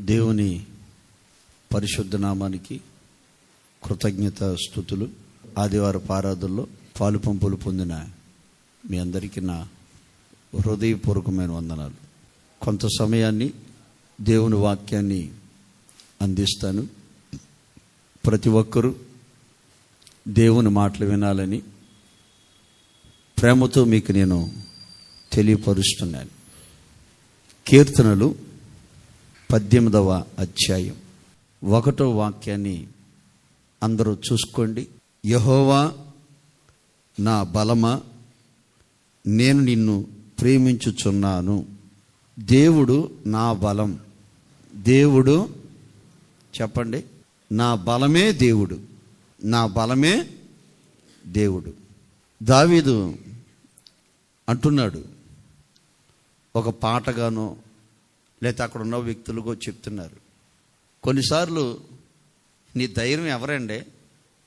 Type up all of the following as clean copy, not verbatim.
దేవుని పరిశుద్ధ నామానికి కృతజ్ఞత స్తుతులు. ఆదివారపు ఆరాధనలో పాలు పంపులు పొందిన మీ అందరికీ నా హృదయపూర్వకమైన వందనాలు. కొంత సమయాన్ని దేవుని వాక్యాన్ని అందిస్తాను. ప్రతి ఒక్కరూ దేవుని మాటలు వినాలని ప్రేమతో మీకు నేను తెలియపరుస్తున్నాను. కీర్తనలు 18వ అధ్యాయం 1వ వాక్యాన్ని అందరూ చూసుకోండి. యెహోవా నా బలమా, నేను నిన్ను ప్రేమించుచున్నాను. దేవుడు నా బలం. దేవుడు చెప్పండి, నా బలమే దేవుడు. నా బలమే దేవుడు. దావీదు అంటున్నాడు, ఒక పాటగానో లేకపోతే అక్కడ ఉన్న వ్యక్తులుగో చెప్తున్నారు, కొన్నిసార్లు నీ ధైర్యం ఎవరండి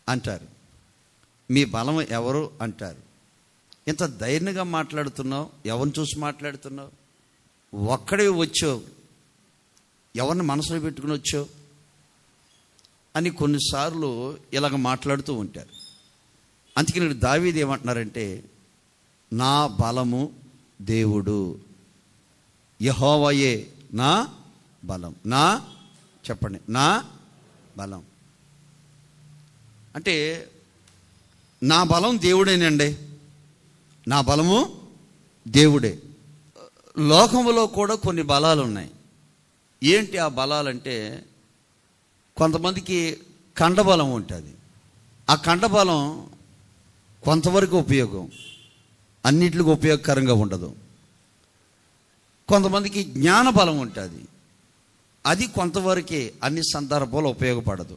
అంటారు, మీ బలం ఎవరు అంటారు. ఇంత ధైర్యంగా మాట్లాడుతున్నావు, ఎవరిని చూసి మాట్లాడుతున్నావు? ఒక్కడే వచ్చావు, ఎవరిని మనసులో పెట్టుకుని వచ్చావు అని కొన్నిసార్లు ఇలాగ మాట్లాడుతూ ఉంటారు. అందుకని దావీదు ఏమంటున్నారంటే, నా బలము దేవుడు, యెహోవాయే నా బలం. నా చెప్పండి, నా బలం అంటే నా బలం దేవుడేనండి. నా బలము దేవుడే. లోకములో కూడా కొన్ని బలాలు ఉన్నాయి. ఏంటి ఆ బలాలంటే, కొంతమందికి కండబలం ఉంటుంది. ఆ కండబలం కొంతవరకు ఉపయోగం, అన్నిటికి ఉపయోగకరంగా ఉండదు. కొంతమందికి జ్ఞానబలం ఉంటుంది, అది కొంతవరకే, అన్ని సందర్భాల్లో ఉపయోగపడదు.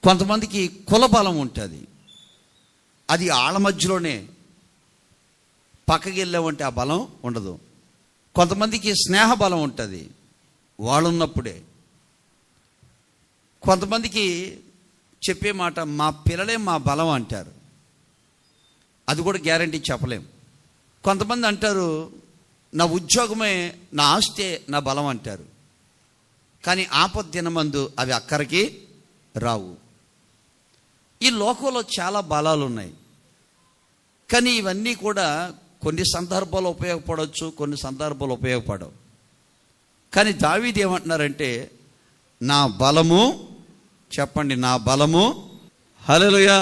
కొంతమందికి కులబలం ఉంటుంది, అది ఆళ్ళ మధ్యలోనే, పక్కకి వెళ్ళామంటే ఆ బలం ఉండదు. కొంతమందికి స్నేహబలం ఉంటుంది, వాళ్ళు ఉన్నప్పుడే. కొంతమందికి చెప్పే మాట, మా పిల్లలే మా బలం అంటారు, అది కూడా గ్యారంటీ చెప్పలేం. కొంతమంది అంటారు, నా ఉద్యోగమే, నా ఆస్తే నా బలం అంటారు, కానీ ఆపద్దినమందు అవి అక్కడికి రావు. ఈ లోకంలో చాలా బలాలు ఉన్నాయి, కానీ ఇవన్నీ కూడా కొన్ని సందర్భాలు ఉపయోగపడవచ్చు, కొన్ని సందర్భాలు ఉపయోగపడవు. కానీ దావీదు ఏమంటున్నారంటే, నా బలము, చెప్పండి, నా బలము. హల్లెలూయా.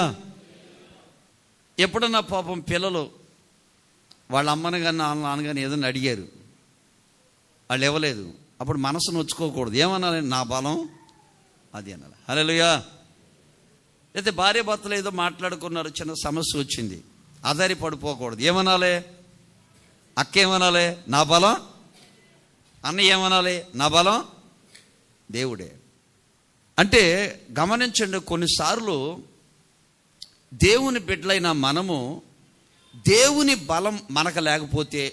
ఎప్పుడన్నా పాపం పిల్లలు వాళ్ళ అమ్మని కానీ నాన్న కానీ ఏదైనా అడిగారు, వాళ్ళు ఇవ్వలేదు, అప్పుడు మనసు నొచ్చుకోకూడదు. ఏమనాలి? నా బలం అది అనాలి. హల్లెలూయా. అయితే భార్య భర్తలు ఏదో మాట్లాడుకున్నారు, చిన్న సమస్య వచ్చింది, ఆధారి పడిపోకూడదు. ఏమనాలి? అక్క ఏమనాలి? నా బలం. అన్న ఏమనాలి? నా బలం దేవుడే. అంటే గమనించండి, కొన్నిసార్లు దేవుని బిడ్డలైన మనము దేవుని బలం మనకు లేకపోతే,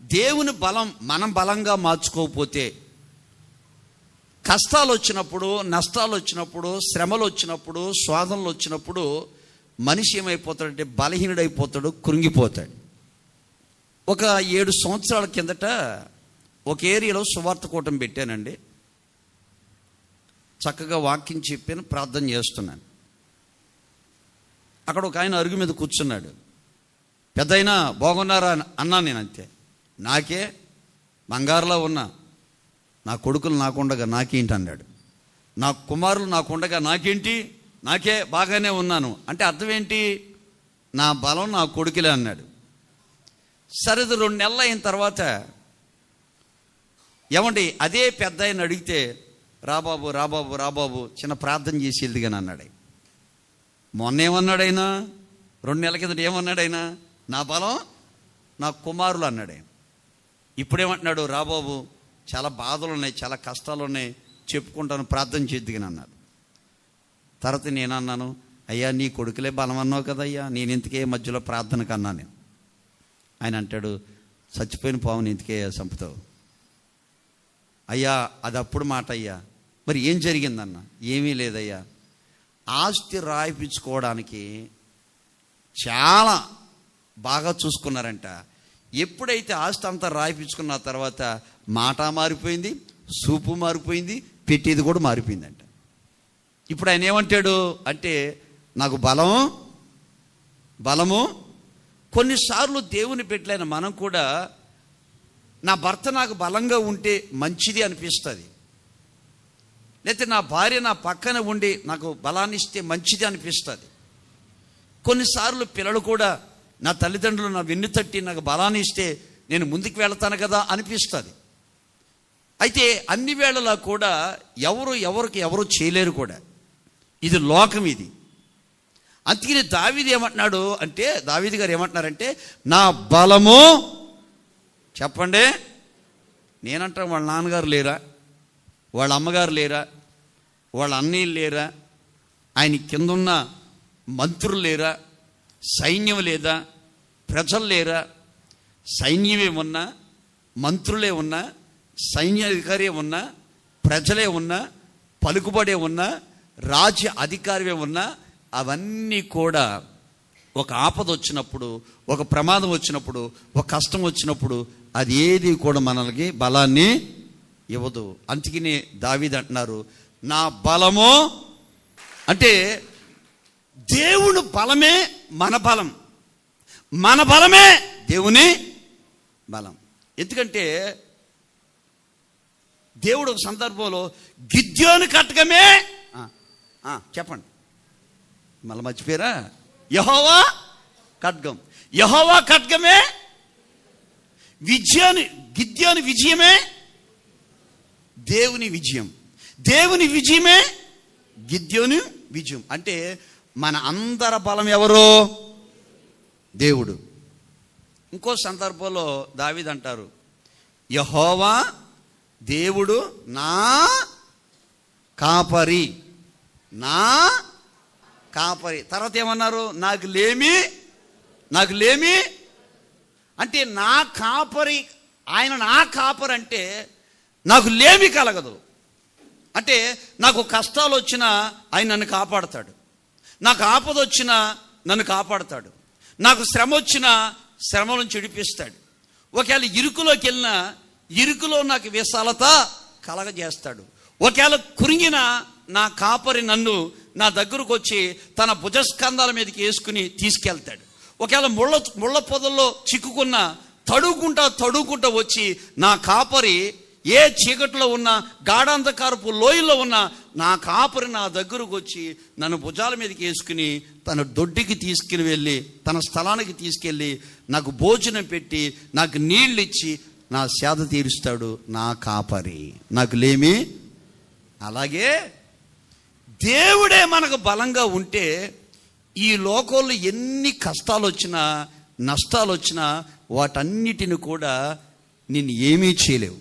దేవుని బలం మనం బలంగా మార్చుకోకపోతే, కష్టాలు వచ్చినప్పుడు, నష్టాలు వచ్చినప్పుడు, శ్రమలు వచ్చినప్పుడు, శోధనలు వచ్చినప్పుడు మనిషి ఏమైపోతాడంటే బలహీనుడైపోతాడు, కృంగిపోతాడు. ఒక 7 సంవత్సరాల కిందట ఒక ఏరియాలో సువార్త కూటమి పెట్టానండి. చక్కగా వాక్యం చెప్పాను, ప్రార్థన చేస్తున్నాను. అక్కడ ఒక ఆయన అరుగు మీద కూర్చున్నాడు. పెద్దయినా బాగున్నారా అన్నాను నేను. అంతే, నాకే బంగారులో ఉన్నా, నా కొడుకులు నాకుండగా నాకేంటి అన్నాడు. నా కుమారులు నాకుండగా నాకేంటి, నాకే బాగానే ఉన్నాను అంటే అర్థం ఏంటి? నా బలం నా కొడుకులే అన్నాడు. సరేది 2 నెలలు అయిన తర్వాత, ఏమండి అదే పెద్ద ఆయన అడిగితే, రాబాబు రాబాబు రాబాబు చిన్న ప్రార్థన చేసి వెళ్దిగాని అన్నాడు. మొన్న ఏమన్నాడైనా, 2 నెలల కిందట ఏమన్నాడైనా, నా బలం నా కుమారులు అన్నాడు. ఇప్పుడేమంటున్నాడు, రాబాబు చాలా బాధలు ఉన్నాయి, చాలా కష్టాలు ఉన్నాయి, చెప్పుకుంటాను, ప్రార్థన చేద్దిగాని అన్నాడు. తర్వాత నేను అన్నాను, అయ్యా నీ కొడుకులే బలం అన్నావు కదయ్యా, నేను ఇంతకే మధ్యలో ప్రార్థనకు అన్నాను నేను. ఆయన అంటాడు, చచ్చిపోయిన పావుని ఇంతకే చంపుతావు. అయ్యా అది అప్పుడు మాట అయ్యా, మరి ఏం జరిగిందన్న? ఏమీ లేదయ్యా, ఆస్తి రాయిపించుకోవడానికి చాలా బాగా చూసుకున్నారంట. ఎప్పుడైతే ఆస్తి అంతా రాయిపించుకున్న తర్వాత మాట మారిపోయింది, సూపు మారిపోయింది, పెట్టేది కూడా మారిపోయిందంట. ఇప్పుడు ఆయన ఏమంటాడు అంటే, నాకు బలము కొన్నిసార్లు దేవుని పెట్టలేని మనం కూడా, నా భర్త నాకు బలంగా ఉంటే మంచిది అనిపిస్తుంది, లేకపోతే నా భార్య నా పక్కన ఉండి నాకు బలాన్ని ఇస్తే మంచిది అనిపిస్తుంది. కొన్నిసార్లు పిల్లలు కూడా, నా తల్లిదండ్రులు నా వెన్ను తట్టి నాకు బలాన్ని ఇస్తే నేను ముందుకు వెళతాను కదా అనిపిస్తుంది. అయితే అన్ని వేళలా కూడా ఎవరు చేయలేరు కూడా. ఇది లోకం ఇది. అందుకని దావీదు ఏమంటున్నాడు అంటే, దావీదు గారు ఏమంటున్నారంటే, నా బలము, చెప్పండి, నేనంటాను వాళ్ళ నాన్నగారు లేరా, వాళ్ళ అమ్మగారు లేరా, వాళ్ళ అన్నయ్యలు లేరా, ఆయన కిందున్న మంత్రులు లేరా, సైన్యం లేదా, ప్రజలు లేరా? సైన్యమే ఉన్నా, మంత్రులే ఉన్నా, సైన్యాధికారి ఉన్నా, ప్రజలే ఉన్నా, పలుకుబడే ఉన్నా, రాజ్య అధికారమే ఉన్నా, అవన్నీ కూడా ఒక ఆపద వచ్చినప్పుడు, ఒక ప్రమాదం వచ్చినప్పుడు, ఒక కష్టం వచ్చినప్పుడు అది ఏది కూడా మనల్ని బలాన్ని ఇవ్వదు. అందుకని దావీదు అంటున్నారు, నా బలము అంటే దేవుని బలమే మన బలం, మన బలమే దేవుని బలం. ఎందుకంటే దేవుడు ఒక సందర్భంలో గిద్యోను ఖడ్గమే, చెప్పండి మళ్ళీ మర్చిపోయారా, యెహోవా ఖడ్గం, యెహోవా ఖడ్గమే గిద్యోని విజయమే దేవుని విజయం, దేవుని విజయమే గిద్యోని విజయం. అంటే మన అందరి బలం ఎవరు? దేవుడు. ఇంకో సందర్భంలో దావీదు అంటారు, యెహోవా దేవుడు నా కాపరి, నా కాపరి. తర్వాత ఏమన్నారు, నాకు లేమి అంటే నా కాపరి, ఆయన నా కాపరి అంటే నాకు లేమి కలగదు. అంటే నాకు కష్టాలు వచ్చినా ఆయన నన్ను కాపాడతాడు, నాకు ఆపద వచ్చినా నన్ను కాపాడతాడు, నాకు శ్రమ వచ్చినా శ్రమ నుంచి విడిపిస్తాడు, ఒకవేళ ఇరుకులోకి వెళ్ళినా ఇరుకులో నాకు విశాలత కలగజేస్తాడు, ఒకవేళ కురింగిన నా కాపరి నన్ను నా దగ్గరకు వచ్చి తన భుజస్కంధాల మీదకి వేసుకుని తీసుకెళ్తాడు, ఒకవేళ ముళ్ళ పొదల్లో చిక్కుకున్న తడుకుంటా వచ్చి నా కాపరి ఏ చీకట్లో ఉన్న గాఢాంధకారపు లోయల్లో ఉన్న నా కాపరి నా దగ్గరకు వచ్చి నన్ను భుజాల మీదకి వేసుకుని తన దొడ్డికి తీసుకుని వెళ్ళి తన స్థలానికి తీసుకెళ్ళి నాకు భోజనం పెట్టి నాకు నీళ్ళు ఇచ్చి నా సేద తీరుస్తాడు నా కాపరి, నాకు లేమి. అలాగే దేవుడే మనకు బలంగా ఉంటే ఈ లోకంలో ఎన్ని కష్టాలు వచ్చినా నష్టాలు వచ్చినా వాటన్నిటిని కూడా నిన్ను ఏమీ చేయలేవు,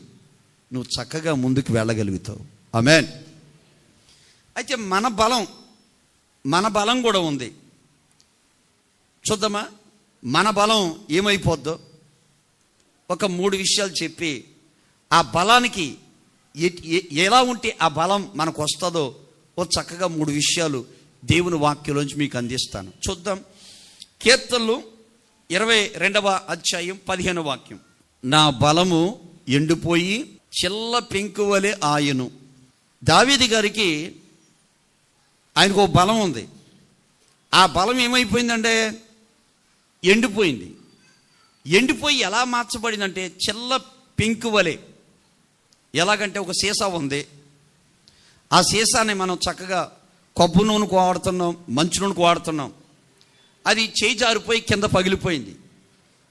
నువ్వు చక్కగా ముందుకు వెళ్ళగలుగుతావు. ఆమేన్. అయితే మన బలం కూడా ఉంది. చూద్దామా మన బలం ఏమైపోద్దో. ఒక 3 విషయాలు చెప్పి ఆ బలానికి ఎలా ఉంటే ఆ బలం మనకు వస్తుందో ఓ చక్కగా 3 విషయాలు దేవుని వాక్యంలోంచి మీకు అందిస్తాను. చూద్దాం. కీర్తనలు 22వ అధ్యాయం 15వ వాక్యం. నా బలము ఎండిపోయి చిల్ల పెంకువలే ఆయను. దావీదు గారికి ఆయనకు ఒక బలం ఉంది. ఆ బలం ఏమైపోయిందంటే ఎండిపోయింది. ఎండిపోయి ఎలా మార్చబడిందంటే చిల్ల పెంకువలే. ఎలాగంటే ఒక సీసా ఉంది, ఆ సీసాని మనం చక్కగా కొబ్బరి నూనెకు వాడుతున్నాం, మంచు నూనెకు వాడుతున్నాం, అది చేయి జారిపోయి కింద పగిలిపోయింది.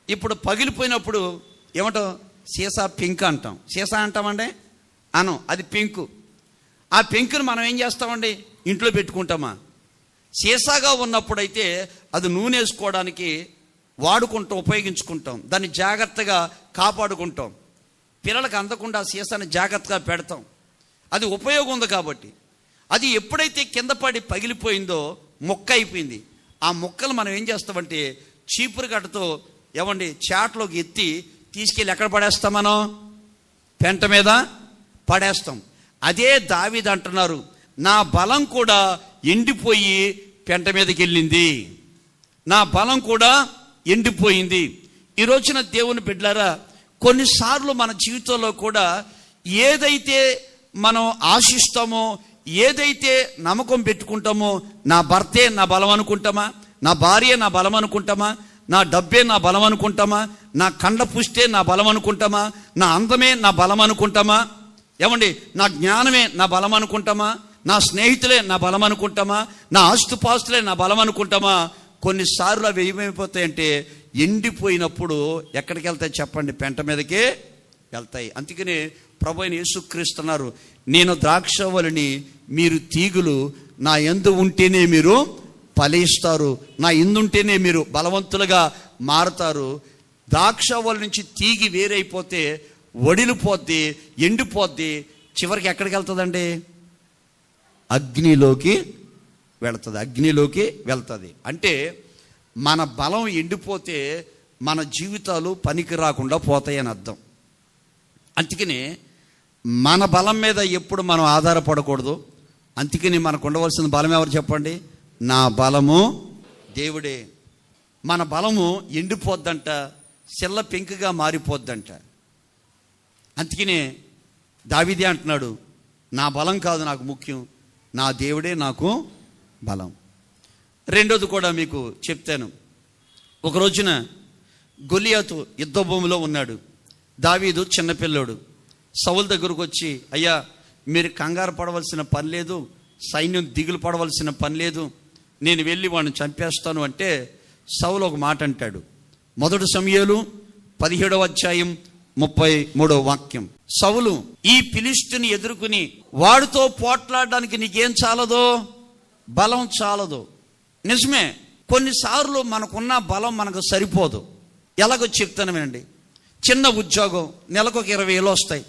ఇప్పుడు పగిలిపోయినప్పుడు ఏమంటాం, సీసా పెంకు అంటాం. సీసా అంటామండి అనం, అది పెంకు. ఆ పెంకును మనం ఏం చేస్తామండి, ఇంట్లో పెట్టుకుంటామా? సీసాగా ఉన్నప్పుడైతే అది నూనె వేసుకోవడానికి వాడుకుంటాం, ఉపయోగించుకుంటాం, దాన్ని జాగ్రత్తగా కాపాడుకుంటాం, పిల్లలకు అందకుండా సీసాని జాగ్రత్తగా పెడతాం, అది ఉపయోగం ఉంది కాబట్టి. అది ఎప్పుడైతే కింద పడి పగిలిపోయిందో మొక్క అయిపోయింది. ఆ మొక్కలు మనం ఏం చేస్తామంటే చీపురు గడ్డతో ఏమండి చాట్లోకి ఎత్తి తీసుకెళ్ళి ఎక్కడ పడేస్తాం, మనం పెంట మీద పడేస్తాం. అదే దావీదు అంటున్నారు, నా బలం కూడా ఎండిపోయి పెంట మీదకి వెళ్ళింది, నా బలం కూడా ఎండిపోయింది. ఈ రోజున దేవుని బిడ్డలారా, కొన్నిసార్లు మన జీవితంలో కూడా ఏదైతే మనం ఆశిస్తామో, ఏదైతే నమ్మకం పెట్టుకుంటామో, నా భర్తే నా బలం అనుకుంటామా, నా భార్య నా బలం అనుకుంటామా, నా డబ్బే నా బలం అనుకుంటామా, నా కండ పుష్టే నా బలం అనుకుంటామా, నా అందమే నా బలం అనుకుంటామా, ఏమండి నా జ్ఞానమే నా బలం అనుకుంటామా, నా స్నేహితులే నా బలం అనుకుంటామా, నా ఆస్తుపాస్తులే నా బలం అనుకుంటామా? కొన్నిసార్లు అవి ఏమైపోతాయంటే ఎండిపోయినప్పుడు ఎక్కడికి వెళ్తాయి చెప్పండి? పెంట మీదకే వెళ్తాయి. అందుకనే ప్రభు అయిన యేసుక్రీస్తున్నారు, నేను ద్రాక్షవల్లిని, మీరు తీగులు, నా యందు ఉంటేనే మీరు ఫలిస్తారు, నా యందు ఉంటేనే మీరు బలవంతులుగా మారుతారు. ద్రాక్షవల్లి నుంచి తీగి వేరైపోతే వడిలిపోద్ది, ఎండిపోద్ది, చివరికి ఎక్కడికి వెళ్తుందండి? అగ్నిలోకి వెళుతుంది, అగ్నిలోకి వెళ్తుంది. అంటే మన బలం ఎండిపోతే మన జీవితాలు పనికి రాకుండా పోతాయని అర్థం. అందుకని మన బలం మీద ఎప్పుడు మనం ఆధారపడకూడదు. అందుకని మనకు ఉండవలసిన బలం ఎవరు చెప్పండి? నా బలము దేవుడే. మన బలము ఎండిపోద్దంట, చిల్ల పెంకుగా మారిపోద్దంట. అందుకనే దావీదే అంటున్నాడు, నా బలం కాదు నాకు ముఖ్యం, నా దేవుడే నాకు బలం. రెండోది కూడా మీకు చెప్తాను. ఒక రోజున గొలియాతు యుద్ధ భూమిలో ఉన్నాడు. దావీదు చిన్నపిల్లోడు. సౌలు దగ్గరకు వచ్చి, అయ్యా మీరు కంగారు పడవలసిన పని లేదు, సైన్యం దిగులు పడవలసిన పని లేదు, నేను వెళ్ళి వాడిని చంపేస్తాను అంటే సౌలు ఒక మాట అంటాడు. 1 సమూయేలు 17వ అధ్యాయం 33వ వాక్యం. సౌలు ఈ ఫిలిష్తుని ఎదుర్కొని వాడితో పోట్లాడడానికి నీకేం చాలదో? బలం చాలదు. నిజమే, కొన్నిసార్లు మనకున్న బలం మనకు సరిపోదు. ఎలాగో చెప్తాను వినండి. చిన్న ఉద్యోగం నెలకు 20,000 వస్తాయి,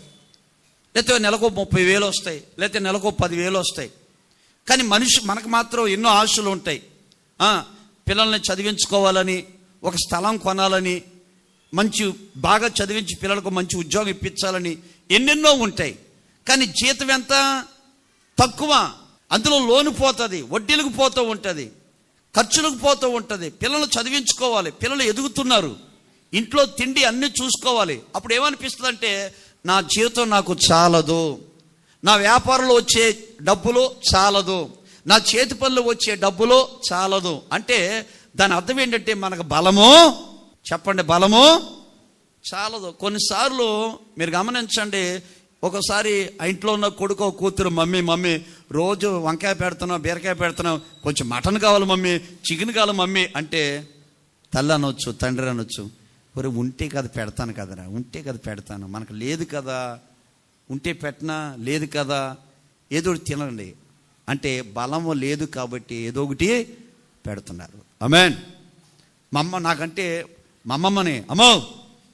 లేకపోతే నెలకు 30,000 వస్తాయి, లేకపోతే నెలకు 10,000 వస్తాయి. కానీ మనకు మాత్రం ఎన్నో ఆశలు ఉంటాయి. పిల్లల్ని చదివించుకోవాలని, ఒక స్థలం కొనాలని, బాగా చదివించి పిల్లలకు మంచి ఉద్యోగం ఇప్పించాలని ఎన్నెన్నో ఉంటాయి. కానీ జీతం ఎంత? తక్కువ. అందులో లోను పోతుంది, వడ్డీలకు పోతూ ఉంటుంది, ఖర్చులకు పోతూ ఉంటుంది. పిల్లలు చదివించుకోవాలి, పిల్లలు ఎదుగుతున్నారు, ఇంట్లో తిండి అన్నీ చూసుకోవాలి. అప్పుడు ఏమనిపిస్తుంది అంటే, నా జీవితం నాకు చాలదు, నా వ్యాపారంలో వచ్చే డబ్బులు చాలదు, నా చేతి పనులు వచ్చే డబ్బులు చాలదు. అంటే దాని అర్థం ఏంటంటే మనకు బలము, చెప్పండి, బలము చాలదు. కొన్నిసార్లు మీరు గమనించండి, ఒకసారి ఆ ఇంట్లో ఉన్న కొడుకో కూతురు, మమ్మీ రోజు వంకాయ పెడుతున్నావు, బీరకాయ పెడుతున్నావు, కొంచెం మటన్ కావాలి మమ్మీ, చికెన్ కావాలి మమ్మీ అంటే తల్లి అనొచ్చు, తండ్రి అనొచ్చు, ఒరే ఉంటే కదా పెడతాను కదరా, ఉంటే కదా పెడతాను, మనకు లేదు కదా, ఉంటే పెట్టనా, లేదు కదా, ఏదో ఒకటి తినండి అంటే బలము లేదు కాబట్టి ఏదో ఒకటి పెడుతున్నారు. ఆమేన్. మా అమ్మ నాకంటే, మా అమ్మమ్మని, అమ్మో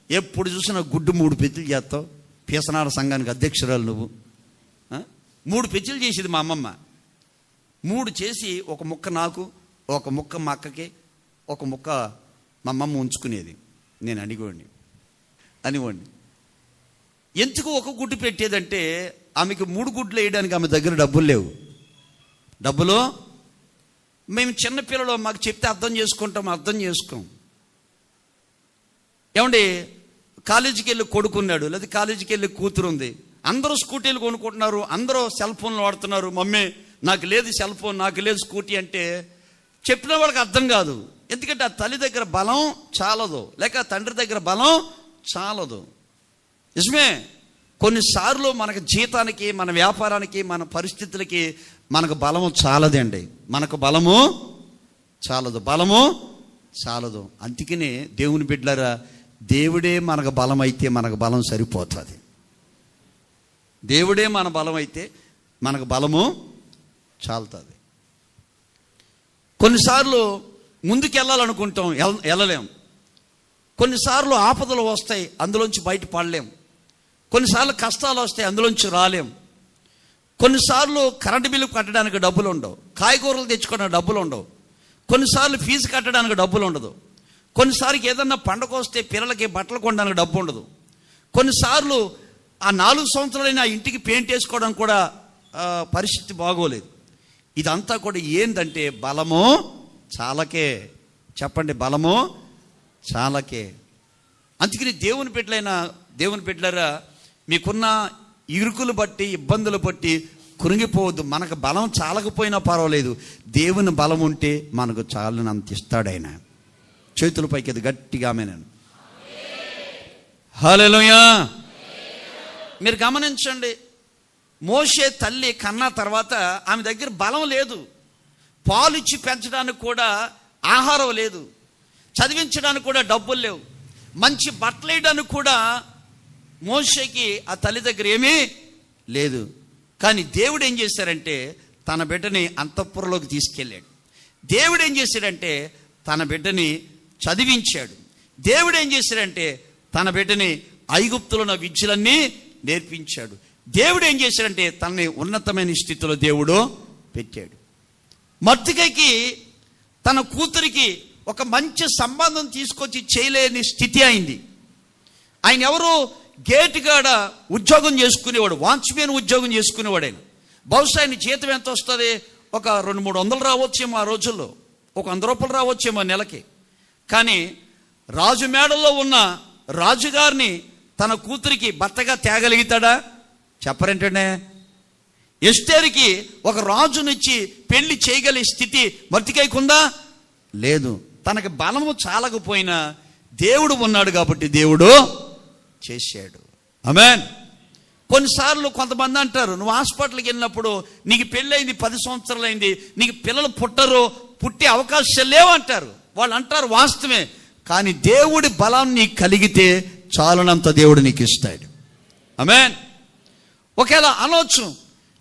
ఎప్పుడు చూసినా గుడ్డు 3 పెచ్చులు చేస్తావు, పీసనాడ సంఘానికి అధ్యక్షురాలు నువ్వు. 3 పెచ్చులు చేసేది మా అమ్మమ్మ. 3 చేసి ఒక ముక్క నాకు, ఒక ముక్క మా అక్కకి, ఒక ముక్క మా అమ్మమ్మ ఉంచుకునేది. నేను అనివ్వండి. ఎందుకు ఒక గుడ్డు పెట్టేదంటే, ఆమెకి 3 గుడ్లు వేయడానికి ఆమె దగ్గర డబ్బులు లేవు. డబ్బులు మేము చిన్నపిల్లలు, మాకు చెప్తే అర్థం చేసుకోం. ఏమండి, కాలేజీకి వెళ్ళి కొడుకున్నాడు, లేదా కాలేజీకి వెళ్ళి కూతురు ఉంది, అందరూ స్కూటీలు కొనుక్కుంటున్నారు, అందరూ సెల్ ఫోన్లు వాడుతున్నారు. మమ్మీ నాకు లేదు సెల్ ఫోన్, నాకు లేదు స్కూటీ అంటే చెప్పిన వాళ్ళకి అర్థం కాదు. ఎందుకంటే ఆ తల్లి దగ్గర బలం చాలదు, లేక తండ్రి దగ్గర బలం చాలదు. నిజమే, కొన్నిసార్లు మనకు జీతానికి, మన వ్యాపారానికి, మన పరిస్థితులకి మనకు బలము చాలదండి. మనకు బలము చాలదు. అందుకనే దేవుని బిడ్డలారా, దేవుడే మనకు బలం అయితే మనకు బలం సరిపోతుంది. దేవుడే మన బలం అయితే మనకు బలము చాలుతుంది. కొన్నిసార్లు ముందుకు వెళ్ళాలనుకుంటాం, వెళ్ళలేం. కొన్నిసార్లు ఆపదలు వస్తాయి, అందులోంచి బయటపడలేం. కొన్నిసార్లు కష్టాలు వస్తాయి, అందులోంచి రాలేం. కొన్నిసార్లు కరెంటు బిల్లు కట్టడానికి డబ్బులు ఉండవు, కాయగూరలు తెచ్చుకోవడానికి డబ్బులు ఉండవు, కొన్నిసార్లు ఫీజు కట్టడానికి డబ్బులు ఉండదు, కొన్నిసార్లు ఏదన్నా పండగ వస్తే పిల్లలకి బట్టలు కొనడానికి డబ్బు ఉండదు, కొన్నిసార్లు ఆ 4 సంవత్సరాలైనా ఆ ఇంటికి పెయింట్ వేసుకోవడానికి కూడా పరిస్థితి బాగోలేదు. ఇదంతా కూడా ఏంటంటే బలము చాలకే. చెప్పండి, బలము చాలకే. అందుకని దేవుని బిడ్డలారా, మీకున్న ఇరుకులు బట్టి ఇబ్బందులు బట్టి కృంగిపోవద్దు. మనకు బలం చాలకపోయినా పర్వాలేదు, దేవుని బలం ఉంటే మనకు చాలనంత ఇస్తాడు ఆయన. చేతుల పైకి అది గట్టిగా ఆమేన్. హల్లెలూయా. మీరు గమనించండి, మోషే తల్లి కన్నా తర్వాత ఆమె దగ్గర బలం లేదు, పాలిచ్చి పెంచడానికి కూడా ఆహారం లేదు, చదివించడానికి కూడా డబ్బులు లేవు, మంచి బట్టలు వేయడానికి కూడా మోషేకి ఆ తల్లి దగ్గర ఏమీ లేదు. కానీ దేవుడు ఏం చేశారంటే తన బిడ్డని అంతఃపురంలోకి తీసుకెళ్ళాడు. దేవుడు ఏం చేశాడంటే తన బిడ్డని చదివించాడు. దేవుడు ఏం చేశాడంటే తన బిడ్డని ఐగుప్తులో ఉన్న విద్యలన్నీ నేర్పించాడు. దేవుడు ఏం చేశాడంటే తనని ఉన్నతమైన స్థితిలో దేవుడు పెట్టాడు. మొర్దెకైకి తన కూతురికి ఒక మంచి సంబంధం తీసుకొచ్చి చేయలేని స్థితి అయింది. ఆయన ఎవరు? గేటు కాడ ఉద్యోగం చేసుకునేవాడు, వాచ్మెన్ ఉద్యోగం చేసుకునేవాడు. ఆయన బహుశా ఆయన జీతం ఎంత వస్తుంది? ఒక 200-300 రావచ్చేమో ఆ రోజుల్లో, ఒక 100 రూపాయలు రావచ్చేమో నెలకి. కానీ రాజు మేడల్లో ఉన్న రాజుగారిని తన కూతురికి భర్తగా తేగలిగుతాడా? చెప్పరేంటంటే. ఎస్తేరుకి ఒక రాజునిచ్చి పెళ్లి చేయగలిగే స్థితి మొర్దెకైకి ఉందా? లేదు. తనకి బలము చాలకపోయినా దేవుడు ఉన్నాడు కాబట్టి దేవుడు చేశాడు. ఆమేన్. కొన్నిసార్లు కొంతమంది అంటారు, నువ్వు హాస్పిటల్కి వెళ్ళినప్పుడు నీకు పెళ్ళయింది 10 సంవత్సరాలు అయింది, నీకు పిల్లలు పుట్టరు, పుట్టే అవకాశాలు లేవు అంటారు. వాళ్ళు అంటారు, వాస్తవమే. కానీ దేవుడి బలాన్ని నీకు కలిగితే చాలనంత దేవుడు నీకు ఇస్తాడు. ఆమేన్. ఒకవేళ అనవచ్చు,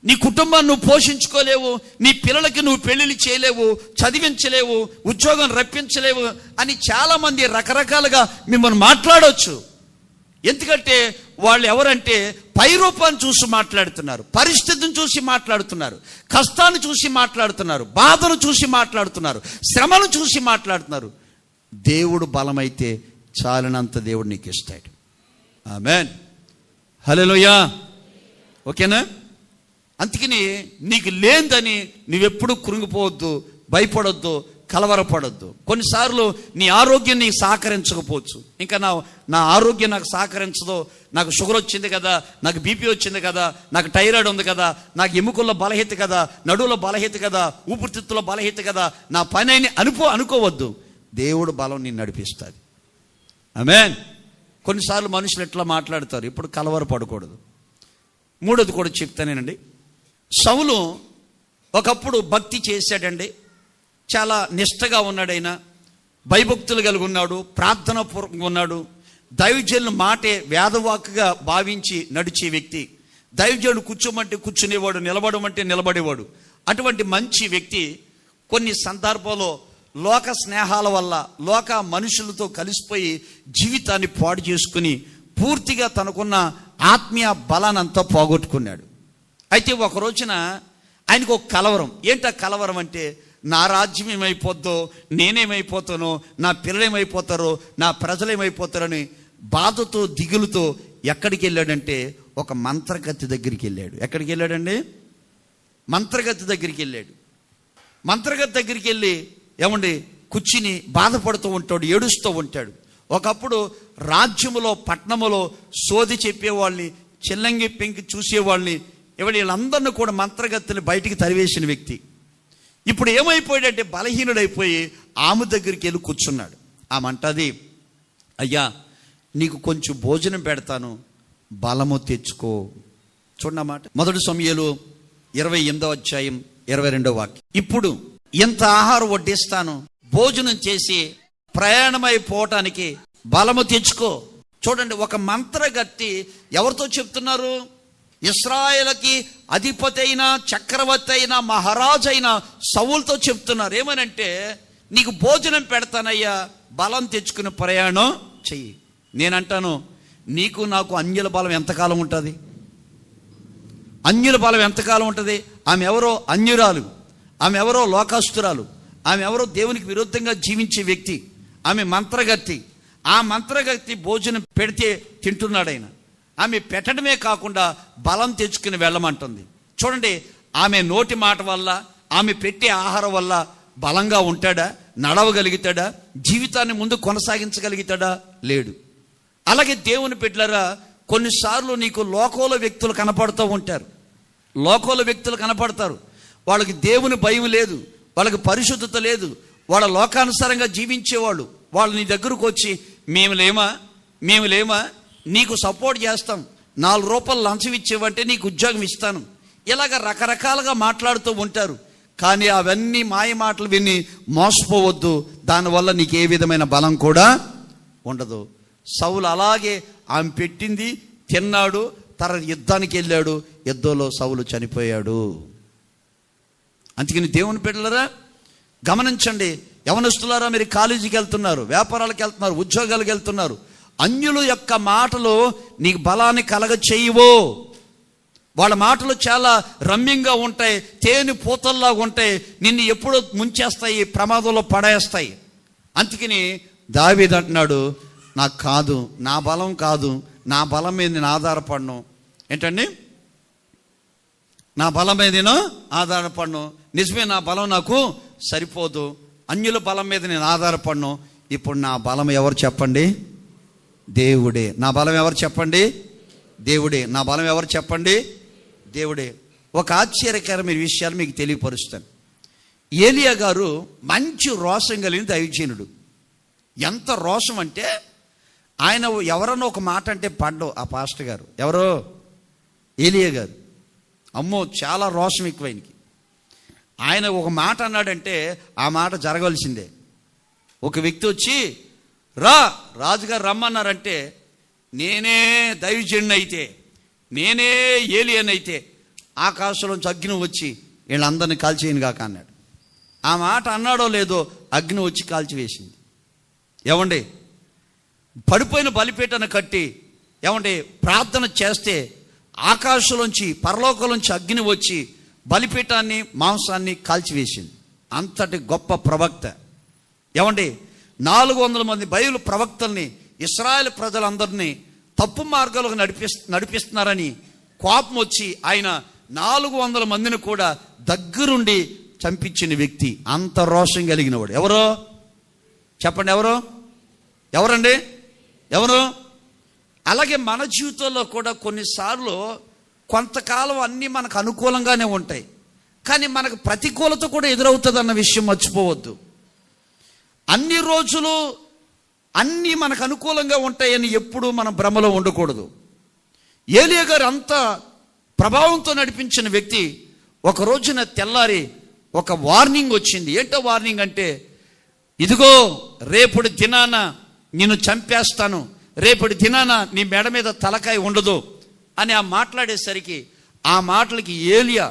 నీ కుటుంబాన్ని నువ్వు పోషించుకోలేవు, నీ పిల్లలకి నువ్వు పెళ్లిళ్ళు చేయలేవు, చదివించలేవు, ఉద్యోగం రప్పించలేవు అని చాలామంది రకరకాలుగా మిమ్మల్ని మాట్లాడవచ్చు. ఎందుకంటే వాళ్ళు ఎవరంటే పై రూపాన్ని చూసి మాట్లాడుతున్నారు, పరిస్థితిని చూసి మాట్లాడుతున్నారు, కష్టాన్ని చూసి మాట్లాడుతున్నారు, బాధను చూసి మాట్లాడుతున్నారు, శ్రమను చూసి మాట్లాడుతున్నారు. దేవుడు బలమైతే చాలినంత దేవుడు నీకు ఇస్తాడు. ఆమేన్. హల్లెలూయా. ఓకేనా? అందుకని నీకు లేనిదని నువ్వెప్పుడు కృంగిపోవద్దు, భయపడొద్దు, కలవరపడొద్దు. కొన్నిసార్లు నీ ఆరోగ్యం నీకు సహకరించకపోవచ్చు. ఇంకా నా ఆరోగ్యం నాకు సహకరించదు, నాకు షుగర్ వచ్చింది కదా, నాకు బీపీ వచ్చింది కదా, నాకు థైరాయిడ్ ఉంది కదా, నాకు ఎముకల్లో బలహీనత కదా, నడువులో బలహీనత కదా, ఊపిరితిత్తులో బలహీనత కదా, నా పని అని అనుకోవద్దు. దేవుడు బలం నిన్ను నడిపిస్తుంది. ఆమేన్. కొన్నిసార్లు మనుషులు ఎట్లా మాట్లాడతారు, ఇప్పుడు కలవరపడకూడదు. మూడోది కూడా చెప్తానేనండి. సౌలు ఒకప్పుడు భక్తి చేశాడండి, చాలా నిష్టగా ఉన్నాడు, ఆయన భయభక్తులు కలిగి ఉన్నాడు, ప్రార్థన పూర్వకంగా ఉన్నాడు, దైవజనుల మాటే వేదవాక్కుగా భావించి నడిచే వ్యక్తి. దైవజనుడు కూర్చోమంటే కూర్చునేవాడు, నిలబడమంటే నిలబడేవాడు. అటువంటి మంచి వ్యక్తి కొన్ని సందర్భాల్లో లోక స్నేహాల వల్ల, లోక మనుషులతో కలిసిపోయి జీవితాన్ని పాడు చేసుకుని పూర్తిగా తనకున్న ఆత్మీయ బలాన్ని అంతా పోగొట్టుకున్నాడు. అయితే ఒక రోజున ఆయనకు ఒక కలవరం. ఏంటా కలవరం అంటే, నా రాజ్యం ఏమైపోద్దో, నేనేమైపోతానో, నా పిల్లలేమైపోతారో, నా ప్రజలేమైపోతారని బాధతో దిగులుతో ఎక్కడికి వెళ్ళాడంటే ఒక మంత్రగత్తె దగ్గరికి వెళ్ళాడు. ఎక్కడికి వెళ్ళాడండి? మంత్రగత్తె దగ్గరికి వెళ్ళాడు. మంత్రగత్తె దగ్గరికి వెళ్ళి ఏమండి కూర్చుని బాధపడుతూ ఉంటాడు, ఏడుస్తూ ఉంటాడు. ఒకప్పుడు రాజ్యములో పట్టణములో సోది చెప్పేవాళ్ళని, చిల్లంగి పెంకి చూసేవాళ్ళని, వీళ్ళందరినీ కూడా మంత్రగత్తెని బయటికి తరివేసిన వ్యక్తి ఇప్పుడు ఏమైపోయాడంటే బలహీనుడైపోయి ఆమె దగ్గరికి వెళ్ళి కూర్చున్నాడు. ఆమె అంటది, అయ్యా నీకు కొంచెం భోజనం పెడతాను, బలము తెచ్చుకో. చూడన్నమాట. 1 సమూయేలు 28:22 ఇప్పుడు ఎంత ఆహారం వడ్డిస్తాను, భోజనం చేసి ప్రయాణమైపోవటానికి బలము తెచ్చుకో. చూడండి, ఒక మంత్రగత్తి ఎవరితో చెప్తున్నారు? ఇశ్రాయేలుకి అధిపతి అయిన, చక్రవర్తి అయిన, మహారాజు అయిన సౌలుతో చెప్తున్నారు. ఏమనంటే, నీకు భోజనం పెడతానయ్యా, బలం తెచ్చుకుని ప్రయాణం చెయ్యి. నేనంటాను, నీకు నాకు అన్యుల బలం ఎంతకాలం ఉంటుంది? అన్యుల బలం ఎంతకాలం ఉంటుంది? ఆమె ఎవరో అన్యురాలు, ఆమె ఎవరో లోకాస్తురాలు, ఆమె ఎవరో దేవునికి విరుద్ధంగా జీవించే వ్యక్తి, ఆమె మంత్రగత్తి. ఆ మంత్రగత్తి భోజనం పెడితే తింటున్నాడు ఆయన. ఆమె పెట్టడమే కాకుండా బలం తెచ్చుకుని వెళ్ళమంటుంది. చూడండి, ఆమె నోటి మాట వల్ల, ఆమె పెట్టే ఆహారం వల్ల బలంగా ఉంటాడా? నడవగలుగుతాడా? జీవితాన్ని ముందు కొనసాగించగలుగుతాడా? లేడు. అలాగే దేవుని బిడ్డలారా, కొన్నిసార్లు నీకు లోకంలో వ్యక్తులు కనపడుతూ ఉంటారు. లోకంలో వ్యక్తులు కనపడతారు. వాళ్ళకి దేవుని భయం లేదు, వాళ్ళకి పరిశుద్ధత లేదు, వాళ్ళ లోకానుసారంగా జీవించేవాళ్ళు. వాళ్ళు నీ దగ్గరకు వచ్చి మేము లేమా నీకు సపోర్ట్ చేస్తాం, 4 రూపాయలు లంచం ఇచ్చేవంటే నీకు ఉద్యోగం ఇస్తాను, ఇలాగ రకరకాలుగా మాట్లాడుతూ ఉంటారు. కానీ అవన్నీ మాయ మాటలు విని మోసపోవద్దు. దానివల్ల నీకు ఏ విధమైన బలం కూడా ఉండదు. సౌలు అలాగే ఆమె పెట్టింది తిన్నాడు, తర్వాత యుద్ధానికి వెళ్ళాడు, యుద్ధంలో సౌలు చనిపోయాడు. అందుకని దేవుని బిడ్డలారా గమనించండి. యవనస్తులారా, మీరు కాలేజీకి వెళ్తున్నారు, వ్యాపారాలకు వెళ్తున్నారు, ఉద్యోగాలకు వెళ్తున్నారు. అన్యుల యొక్క మాటలు నీకు బలాన్ని కలగ చేయవో. వాళ్ళ మాటలు చాలా రమ్యంగా ఉంటాయి, తేనె పూతల్లాగా ఉంటాయి, నిన్ను ఎప్పుడో ముంచేస్తాయి, ప్రమాదంలో పడేస్తాయి. అందుకని దావీదు అంటున్నాడు, నాకు కాదు, నా బలం కాదు, నా బలం మీద నేను ఆధారపడను. ఏంటండి? నా బలం మీద నేను ఆధారపడను. నిజమే, నా బలం నాకు సరిపోదు. అన్యుల బలం మీద నేను ఆధారపడను. ఇప్పుడు నా బలం ఎవరు చెప్పండి? దేవుడే. నా బలం ఎవరు చెప్పండి? దేవుడే. నా బలం ఎవరు చెప్పండి? దేవుడే. ఒక ఆశ్చర్యకరమైన విషయాలు మీకు తెలియపరుస్తాను. ఏలియా గారు మంచి రోషం కలిగిన దైవజనుడు. ఎంత రోషం అంటే, ఆయన ఎవరన్నా ఒక మాట అంటే పడ్డం ఆ పాస్టర్ గారు. ఎవరో ఏలియా గారు. అమ్మో, చాలా రోషం ఎక్కువ ఆయనకి. ఆయన ఒక మాట అన్నాడంటే ఆ మాట జరగవలసిందే. ఒక వ్యక్తి వచ్చి రాజుగారు రమ్మన్నారంటే, నేనే దైవజనుని అయితే, నేనే ఏలియన్ అయితే ఆకాశంలోంచి అగ్ని వచ్చి వీళ్ళందరినీ కాల్చేయను కాక అన్నాడు. ఆ మాట అన్నాడో లేదో అగ్ని వచ్చి కాల్చివేసింది. ఏమండి, పడిపోయిన బలిపీటను కట్టి ఏమండి ప్రార్థన చేస్తే ఆకాశంలోంచి పరలోకంలోంచి అగ్ని వచ్చి బలిపీఠాన్ని మాంసాన్ని కాల్చివేసింది. అంతటి గొప్ప ప్రవక్త. ఏమండి, 400 మంది బయలు ప్రవక్తల్ని ఇశ్రాయేల్ ప్రజలందరినీ తప్పు మార్గాలకు నడిపిస్తున్నారని కోపం వచ్చి ఆయన 400 మందిని కూడా దగ్గరుండి చంపించిన వ్యక్తి. అంత రోషం కలిగిన వాడు. ఎవరో చెప్పండి? ఎవరండి? ఎవరు? అలాగే మన జీవితంలో కూడా కొన్నిసార్లు కొంతకాలం అన్నీ మనకు అనుకూలంగానే ఉంటాయి, కానీ మనకు ప్రతికూలత కూడా ఎదురవుతుంది అన్న విషయం మర్చిపోవద్దు. అన్ని రోజులు అన్నీ మనకు అనుకూలంగా ఉంటాయని ఎప్పుడూ మనం భ్రమలో ఉండకూడదు. ఏలియా గారు అంత ప్రభావంతో నడిపించిన వ్యక్తి ఒక రోజున తెల్లారి ఒక వార్నింగ్ వచ్చింది. ఏంటో వార్నింగ్ అంటే, ఇదిగో రేపటి దినాన నిన్ను చంపేస్తాను, రేపటి దినాన నీ మెడ మీద తలకాయ ఉండదు అని ఆ మాట్లాడేసరికి, ఆ మాటలకి ఏలియా,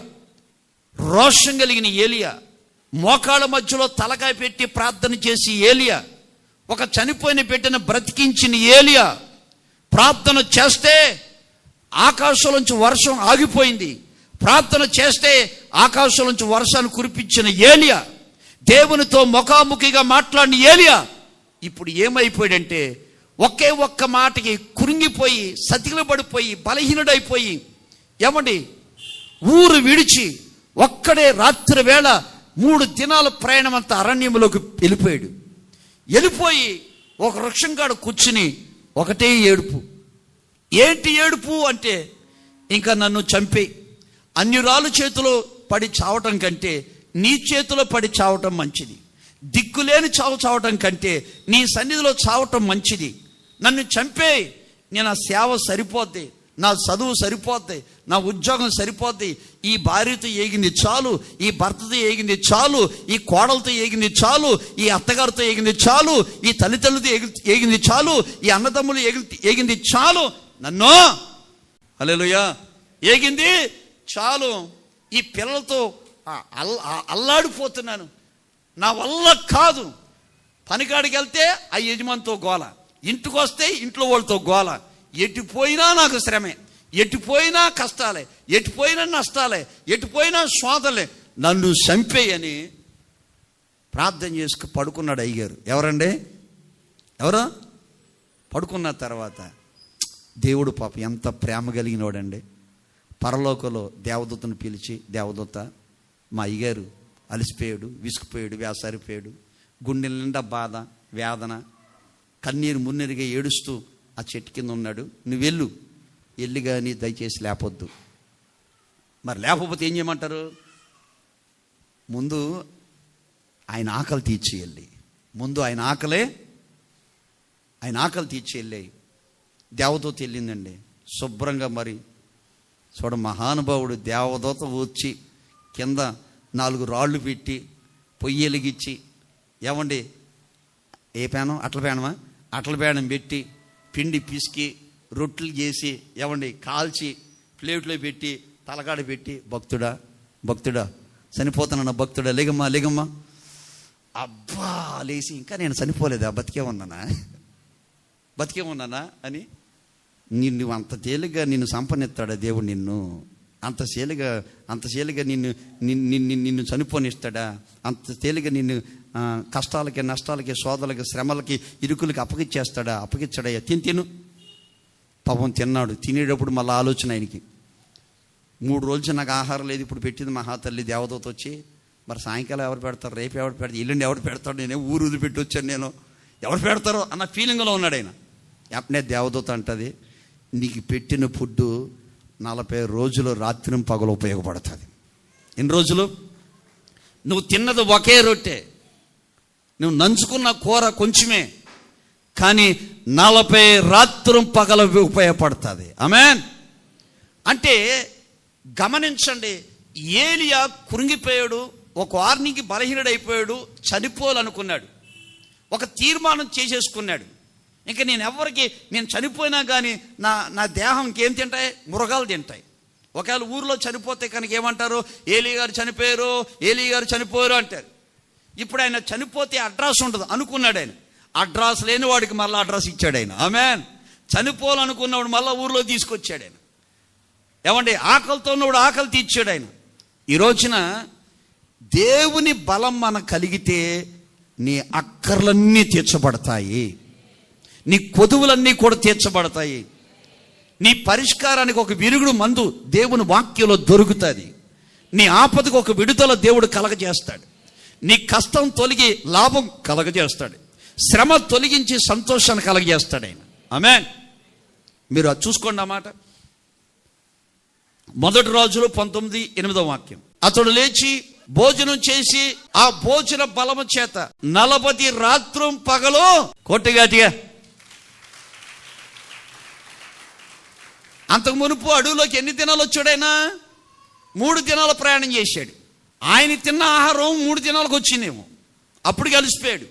రోషం కలిగిన ఏలియా, మోకాళ్ళ మధ్యలో తలకాయ పెట్టి ప్రార్థన చేసి ఏలియా, ఒక చనిపోయిన బిడ్డను బ్రతికించిన ఏలియా ప్రార్థన చేస్తే ఆకాశంలోంచి వర్షం ఆగిపోయింది. ప్రార్థన చేస్తే ఆకాశంలోంచి వర్షాన్ని కురిపించిన ఏలియా, దేవునితో ముఖాముఖిగా మాట్లాడిన ఏలియా ఇప్పుడు ఏమైపోయాడంటే, ఒక్క మాటకి కురింగిపోయి సతికిలబడిపోయి బలహీనుడైపోయి ఏమండి ఊరు విడిచి ఒక్కడే రాత్రి వేళ 3 దినాల ప్రయాణం అంతా అరణ్యంలోకి వెళ్ళిపోయి ఒక వృక్షం కాడ కూర్చుని ఒకటే ఏడుపు. ఏంటి ఏడుపు అంటే, ఇంకా నన్ను చంపే, అన్యురాలు చేతిలో పడి చావటం కంటే నీ చేతిలో పడి చావటం మంచిది, దిక్కులేని చావటం కంటే నీ సన్నిధిలో చావటం మంచిది, నన్ను చంపే, నేను ఆ సేవ సరిపోద్ది, నా చదువు సరిపోద్ది, నా ఉద్యోగం సరిపోద్ది, ఈ భార్యతో ఏగింది చాలు, ఈ భర్తతో ఏగింది చాలు, ఈ కోడలతో ఏగింది చాలు, ఈ అత్తగారితో ఏగింది చాలు, ఈ తల్లిదండ్రులతో ఏగింది చాలు, ఈ అన్నదమ్ములు ఏగింది చాలు, నన్ను హల్లెలూయా ఏగింది చాలు, ఈ పిల్లలతో అల్లాడిపోతున్నాను, నా వల్ల కాదు. పనికాడికి వెళ్తే ఆ యజమానితో గోల, ఇంటికి వస్తే ఇంట్లో వాళ్ళతో గోల, ఎటుపోయినా నాకు శ్రమే, ఎటుపోయినా కష్టాలే, ఎటుపోయినా నష్టాలే, ఎటుపోయినా శోధలే, నన్ను చంపేయని ప్రార్థన చేసుకు పడుకున్నాడు అయ్యగారు. ఎవరండి? ఎవరు? పడుకున్న తర్వాత దేవుడు పాపం ఎంత ప్రేమ కలిగినోడండి. పరలోకంలో దేవదూతను పిలిచి, దేవదూత, మా అయ్యగారు అలసిపోయాడు, విసుకుపోయాడు, వేసారిపోయాడు, గుండెల నిండా బాధ వేదన, కన్నీరు మున్నీరుగా ఏడుస్తూ ఆ చెట్టు కింద ఉన్నాడు, నువ్వు వెళ్ళు, వెళ్ళి కానీ దయచేసి లేపొద్దు. మరి లేకపోతే ఏం చేయమంటారు? ముందు ఆయన ఆకలి తీర్చి వెళ్ళి, ముందు ఆయన ఆకలి తీర్చి వెళ్ళి దేవదూత వెళ్ళిందండి శుభ్రంగా. మరి చూడ మహానుభావుడు దేవదూత వచ్చి కింద 4 రాళ్ళు పెట్టి పొయ్యి వెలిగించి, ఏమండి ఏ పేనం అట్ల పేనం పెట్టి పిండి పిసికి రొట్టెలు చేసి ఏమండి కాల్చి ప్లేట్లో పెట్టి తలకాడ పెట్టి, భక్తుడా చనిపోతానన్న భక్తుడా లేగమ్మా. అబ్బా లేచి, ఇంకా నేను చనిపోలేదా, బతికే ఉన్నానా అని నిన్ను అంత తేలిగ్గా నిన్ను సంపన్నిస్తాడా దేవుడు? నిన్ను అంత తేలిగ్గా నిన్ను చనిపోనిస్తాడా? అంత తేలిగ్గా నిన్ను కష్టాలకి, నష్టాలకి, శోధలకి, శ్రమలకి, ఇరుకులకి అప్పగించాడయ్యా. తిను. పాపం తిన్నాడు. తినేటప్పుడు మళ్ళీ ఆలోచన ఆయనకి, 3 రోజులు నాకు ఆహారం లేదు, ఇప్పుడు పెట్టింది మహాతల్లి దేవదూత వచ్చి, మరి సాయంకాలం ఎవరు పెడతారు, రేపు ఎవరు పెడతారు, ఎల్లుండి ఎవరు పెడతాడు, నేనే ఊరు వదిలిపెట్టి వచ్చాను, నేను ఎవరు పెడతారో అన్న ఫీలింగ్లో ఉన్నాడు ఆయన. వెంటనే దేవదూత అంటది, నీకు పెట్టిన ఫుడ్ 40 రోజులు రాత్రి పగలు ఉపయోగపడుతుంది. ఎన్ని రోజులు? నువ్వు తిన్నది ఒకే రొట్టె, నువ్వు నంచుకున్న కూర కొంచెమే, కానీ 40 రాత్రి పగలు ఉపయోగపడుతుంది. ఆమేన్. అంటే గమనించండి, ఏలియా కృంగిపోయాడు, ఒక వార్నికి బలహీనుడైపోయాడు, చనిపోవాలనుకున్నాడు, ఒక తీర్మానం చేసేసుకున్నాడు. ఇంకా నేను చనిపోయినా కానీ నా దేహం ఇంకేం తింటాయి? మృగాలు తింటాయి. ఒకవేళ ఊరిలో చనిపోతే కనుక ఏమంటారు? ఏలీ గారు చనిపోయారు అంటారు. ఇప్పుడు ఆయన చనిపోతే అడ్రస్ ఉండదు అనుకున్నాడు ఆయన. అడ్రస్ లేని వాడికి మళ్ళీ అడ్రస్ ఇచ్చాడు ఆయన. ఆమేన్. చనిపోవాలనుకున్నవాడు మళ్ళీ ఊరిలో తీసుకొచ్చాడు ఆయన. ఏమండి, ఆకలితో ఉన్నవాడు ఆకలి తీర్చాడు ఆయన. ఈ రోజున దేవుని బలం మనకు కలిగితే నీ అక్కర్లన్నీ తీర్చబడతాయి, నీ కొదువులన్నీ కూడా తీర్చబడతాయి. నీ పరిష్కారానికి ఒక విరుగుడు మందు దేవుని వాక్యంలో దొరుకుతుంది. నీ ఆపదకు ఒక విడుదల దేవుడు కలగజేస్తాడు. నీ కష్టం తొలగి లాభం కలగజేస్తాడు. శ్రమ తొలగించి సంతోషాన్ని కలగజేస్తాడు ఆయన. ఆమేన్. మీరు అది చూసుకోండి ఆ మాట. 1 రాజులు 19:8 వాక్యం. అతడు లేచి భోజనం చేసి ఆ భోజన బలము చేత 40 రాత్రం పగలు కొట్టిగాటిగా. అంతకు మునుపు అడవులోకి ఎన్ని దినాలు వచ్చాడైనా? 3 దినాల ప్రయాణం చేశాడు. ఆయన తిన్న ఆహారం 3 దినాలకు వచ్చిందేమో, అప్పుడు కలిసిపోయాడు.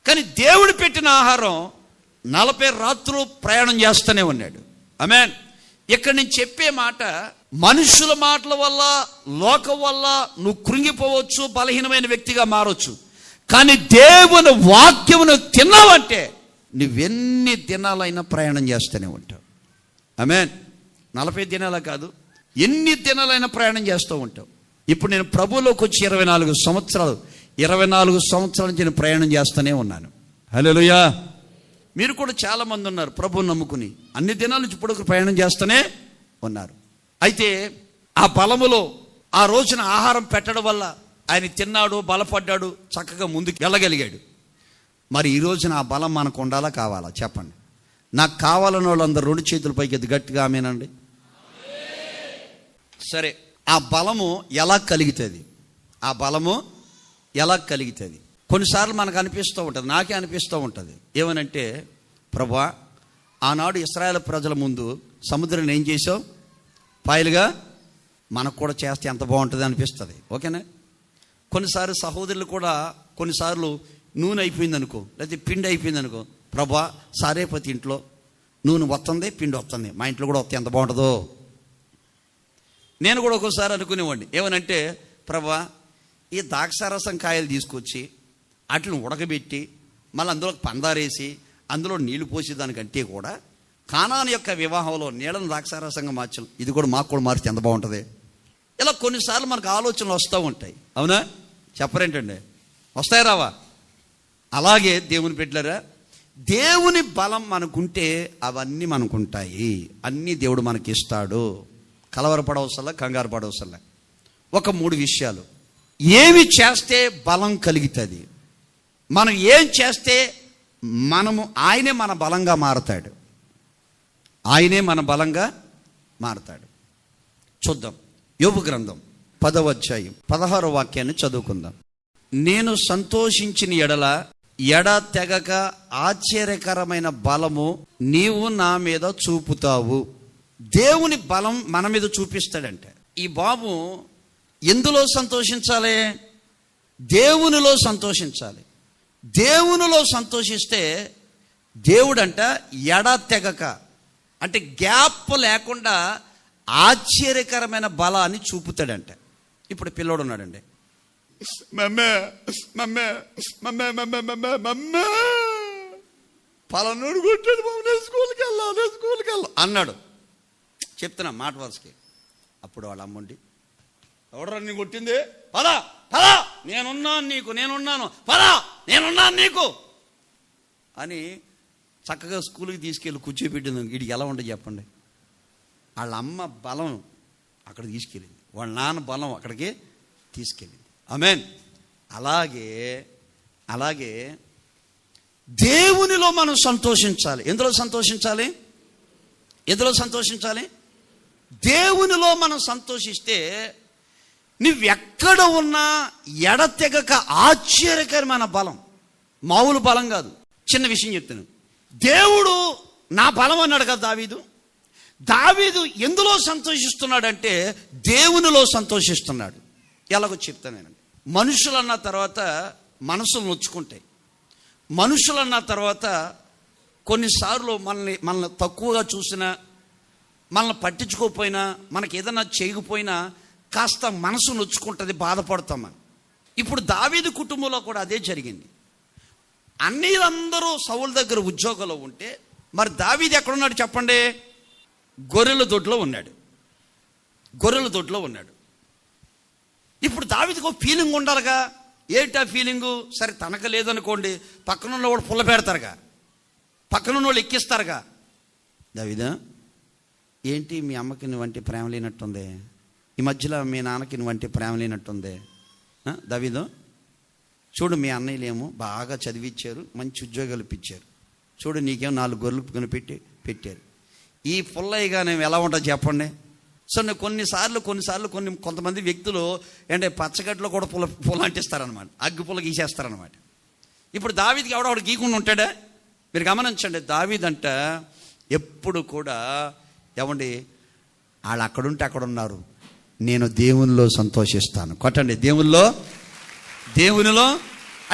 కానీ దేవుడు పెట్టిన ఆహారం 40 రాత్రులు ప్రయాణం చేస్తూనే ఉన్నాడు. ఆమేన్. ఇక్కడ నేను చెప్పే మాట, మనుషుల మాటల వల్ల, లోకం వల్ల నువ్వు కృంగిపోవచ్చు, బలహీనమైన వ్యక్తిగా మారవచ్చు. కానీ దేవుని వాక్యమును తిన్నావంటే నువ్వెన్ని దినాలైనా ప్రయాణం చేస్తూనే ఉంటావు. ఆమేన్. 40 దినాల కాదు, ఎన్ని దినాలైనా ప్రయాణం చేస్తూ ఉంటావు. ఇప్పుడు నేను ప్రభువులోకి వచ్చి 24 సంవత్సరాల నుంచి నేను ప్రయాణం చేస్తూనే ఉన్నాను. హల్లెలూయా. మీరు కూడా చాలామంది ఉన్నారు ప్రభువుని నమ్ముకుని అన్ని దినాల నుంచి ఇప్పుడు ప్రయాణం చేస్తూనే ఉన్నారు. అయితే ఆ బలములో ఆ రోజున ఆహారం పెట్టడం వల్ల ఆయన తిన్నాడు, బలపడ్డాడు, చక్కగా ముందుకు వెళ్ళగలిగాడు. మరి ఈ రోజున ఆ బలం మనకు ఉండాలా కావాలా? చెప్పండి. నాకు కావాలని వాళ్ళందరూ 2 చేతుల పైకి ఎత్తి గట్టిగా ఆమేనండి. సరే, ఆ బలము ఎలా కలుగుతుంది? కొన్నిసార్లు మనకు అనిపిస్తూ ఉంటుంది, నాకే అనిపిస్తూ ఉంటుంది, ఏమనంటే, ప్రభువా ఆనాడు ఇశ్రాయేలు ప్రజల ముందు సముద్రాన్ని ఏం చేసావు? పాయలుగా మనకు కూడా చేస్తే ఎంత బాగుంటుంది అనిపిస్తుంది. ఓకేనా? కొన్నిసార్లు సహోదరులు కూడా కొన్నిసార్లు నూనె అయిపోయింది అనుకో, లేకపోతే పిండి అయిపోయింది అనుకో, ప్రభువా సారేపతి ఇంట్లో నూనె వస్తుంది, పిండి వస్తుంది, మా ఇంట్లో కూడా వస్తే ఎంత బాగుంటుందో. నేను కూడా ఒక్కోసారి అనుకునేవాడిని, ఏమనంటే, ప్రభువా ఈ ద్రాక్షారసం కాయలు తీసుకొచ్చి వాటిని ఉడకబెట్టి మళ్ళీ అందులో పందారేసి అందులో నీళ్లు పోసేదానికంటే కూడా కానాను యొక్క వివాహంలో నీళ్ళను ద్రాక్షారసంగా మార్చాలి, ఇది కూడా మాకు కూడా మారితే ఎంత బాగుంటుంది. ఇలా కొన్నిసార్లు మనకు ఆలోచనలు వస్తూ ఉంటాయి. అవునా? చెప్పరేంటండి? వస్తాయి రావా? అలాగే దేవుని బిడ్డలారా, దేవుని బలం మనకుంటే అవన్నీ మనకుంటాయి. అన్నీ దేవుడు మనకి ఇస్తాడు. కలవరపడవసల్లా, కంగారు పడవసల్లా. ఒక 3 విషయాలు. ఏమి చేస్తే బలం కలుగుతుంది, మనం ఏం చేస్తే ఆయనే మన బలంగా మారతాడు. ఆయనే మన బలంగా మారతాడు. చూద్దాం, యోబు గ్రంథం 10వ అధ్యాయం 16వ వాక్యాన్ని చదువుకుందాం. నేను సంతోషించిన ఎడతెగక ఆశ్చర్యకరమైన బలము నీవు నా మీద చూపుతావు. దేవుని బలం మన మీద చూపిస్తాడంటే ఈ బాబు ఎందులో సంతోషించాలి? దేవునిలో సంతోషించాలి. దేవునిలో సంతోషిస్తే దేవుడంట ఎడతెగక అంటే గ్యాప్ లేకుండా ఆశ్చర్యకరమైన బలాన్ని చూపుతాడంట. ఇప్పుడు పిల్లోడు ఉన్నాడండి, పలానోడు కొట్టాడు మమ్మల్ని, స్కూల్కి వెళ్ళాలి అన్నాడు. చెప్తున్నా మాట వరుసకి. అప్పుడు వాళ్ళ అమ్మండి, ఎవడరా నీ కొట్టింది? పదా పదా, నేనున్నాను నీకు, నేనున్నాను, పదా నేనున్నాను నీకు అని చక్కగా స్కూల్కి తీసుకెళ్ళి కూర్చోబెట్టింది. వీడికి ఎలా ఉంటుంది చెప్పండి? వాళ్ళ అమ్మ బలం అక్కడ తీసుకెళ్ళింది, వాళ్ళ నాన్న బలం అక్కడికి తీసుకెళ్ళింది. ఆమేన్. అలాగే దేవునిలో మనం సంతోషించాలి. ఎందులో సంతోషించాలి? దేవునిలో మనం సంతోషిస్తే నువ్వెక్కడ ఉన్నా ఎడతెగక ఆశ్చర్యకరమైన బలం, మామూలు బలం కాదు. చిన్న విషయం చెప్తాను. దేవుడు నా బలం అన్నాడు కదా దావీదు ఎందులో సంతోషిస్తున్నాడంటే దేవునిలో సంతోషిస్తున్నాడు. ఎలాగో చెప్తానేనండి. మనుషులన్న తర్వాత మనసులు నొచ్చుకుంటాయి. మనుషులన్న తర్వాత కొన్నిసార్లు మనల్ని తక్కువగా చూసినా, మనల్ని పట్టించుకోకపోయినా, మనకి ఏదైనా చేయకపోయినా కాస్త మనసు నొచ్చుకుంటుంది, బాధపడతాం మనం. ఇప్పుడు దావీదు కుటుంబంలో కూడా అదే జరిగింది. అన్నీలందరూ సౌలు దగ్గర ఉద్యోగంలో ఉంటే మరి దావీదు ఎక్కడున్నాడు చెప్పండి? గొర్రెల దొడ్లో ఉన్నాడు. ఇప్పుడు దావీదుకు ఒక ఫీలింగ్ ఉండాలిగా. ఏంటా ఫీలింగు? సరే తనక లేదనుకోండి, పక్కనున్న వాళ్ళు పుల్ల పెడతారుగా, పక్కనున్న వాళ్ళు ఎక్కిస్తారుగా. దావీదా, ఏంటి మీ అమ్మకి నువ్వంటే ప్రేమ లేనట్టుంది, ఈ మధ్యలో మీ నాన్నకి నువ్వంటే ప్రేమ లేనట్టుంది. దావీదు చూడు, మీ అన్నయ్యలేమో బాగా చదివించారు, మంచి ఉద్యోగాలు ఇప్పించారు, చూడు నీకేమో 4 గొర్రెలు పెట్టారు. ఈ పుల్లయ్యగా నేను ఎలా ఉంటుంది చెప్పండి? సో కొన్నిసార్లు కొంతమంది వ్యక్తులు అంటే పచ్చగడ్డలో కూడా పుల్ల అంటిస్తారనమాట, అగ్గి పుల్ల గీసేస్తారనమాట. ఇప్పుడు దావీదుకి ఎవడొకడు గీకుండా ఉంటాడా? మీరు గమనించండి. దావీదంట ఎప్పుడు కూడా ఏమండి, వాళ్ళు అక్కడుంటే అక్కడ ఉన్నారు, నేను దేవునిలో సంతోషిస్తాను. కొట్టండి, దేవునిలో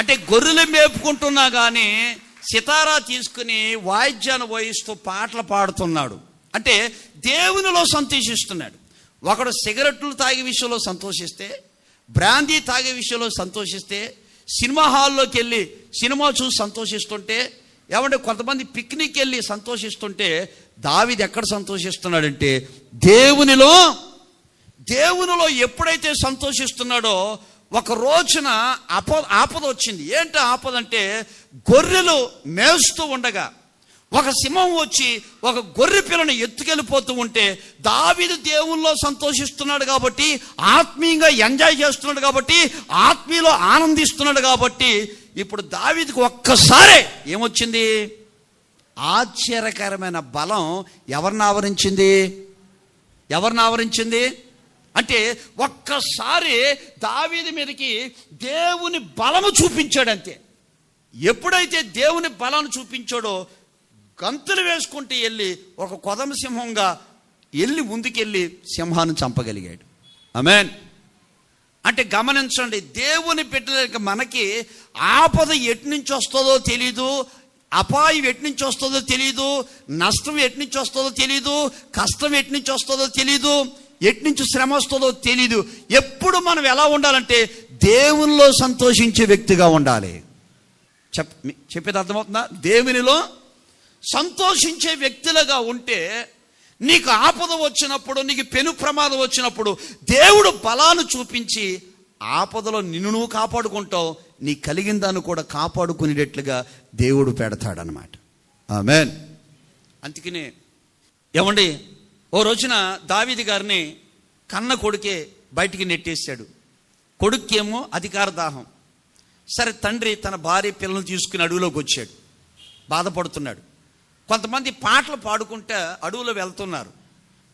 అంటే గొర్రెలు మేపుకుంటున్నా కానీ సితారా తీసుకుని వాయిద్యాన్ని వాయిస్తూ పాటలు పాడుతున్నాడు. అంటే దేవునిలో సంతోషిస్తున్నాడు. ఒకడు సిగరెట్లు తాగే విషయంలో సంతోషిస్తే, బ్రాందీ తాగే విషయంలో సంతోషిస్తే, సినిమా హాల్లోకి వెళ్ళి సినిమా చూసి సంతోషిస్తుంటే, ఏమంటే కొంతమంది పిక్నిక్ వెళ్ళి సంతోషిస్తుంటే, దావీదు ఎక్కడ సంతోషిస్తున్నాడంటే దేవునిలో ఎప్పుడైతే సంతోషిస్తున్నాడో ఒక రోజున ఆపద వచ్చింది. ఏంటి ఆపదంటే, గొర్రెలు మేస్తూ ఉండగా ఒక సింహం వచ్చి ఒక గొర్రె పిల్లను ఎత్తుకెళ్ళిపోతూ ఉంటే దావీదు దేవునిలో సంతోషిస్తున్నాడు కాబట్టి, ఆత్మీయంగా ఎంజాయ్ చేస్తున్నాడు కాబట్టి, ఆత్మీయలో ఆనందిస్తున్నాడు కాబట్టి, ఇప్పుడు దావీదుకు ఒక్కసారే ఏమొచ్చింది? ఆశ్చర్యకరమైన బలం ఎవరిని ఆవరించింది? అంటే ఒక్కసారి దావీదు మీదకి దేవుని బలము చూపించాడు అంతే. ఎప్పుడైతే దేవుని బలాన్ని చూపించాడో గంతులు వేసుకుంటూ వెళ్ళి ఒక కొదమ సింహంగా వెళ్ళి ముందుకెళ్ళి సింహాన్ని చంపగలిగాడు. ఆమేన్. అంటే గమనించండి, దేవుని బిడ్డలకి మనకి ఆపద ఎట్నుంచి వస్తుందో తెలీదు, అపాయం ఎట్నుంచి వస్తుందో తెలీదు, నష్టం ఎట్నుంచి వస్తుందో తెలీదు, కష్టం ఎట్నుంచి వస్తుందో తెలీదు, ఎట్నుంచి శ్రమ వస్తుందో తెలీదు. ఎప్పుడు మనం ఎలా ఉండాలంటే దేవునిలో సంతోషించే వ్యక్తిగా ఉండాలి. చెప్పేది అర్థమవుతుందా? దేవునిలో సంతోషించే వ్యక్తులుగా ఉంటే నీకు ఆపద వచ్చినప్పుడు, నీకు పెను ప్రమాదం వచ్చినప్పుడు దేవుడు బలాన్ని చూపించి ఆపదలో నిన్ను నువ్వు కాపాడుకుంటావు, నీ కలిగిన దాన్ని కూడా కాపాడుకునేటట్లుగా దేవుడు పెడతాడనమాట. ఆమేన్. అందుకనే ఏమండి, ఓ రోజున దావీదు గారిని కన్న కొడుకే బయటికి నెట్టేశాడు. కొడుక్కేమో అధికార దాహం. సరే తండ్రి తన భార్య పిల్లలను తీసుకుని అడవిలోకి వచ్చాడు, బాధపడుతున్నాడు. కొంతమంది పాటలు పాడుకుంటే అడవులో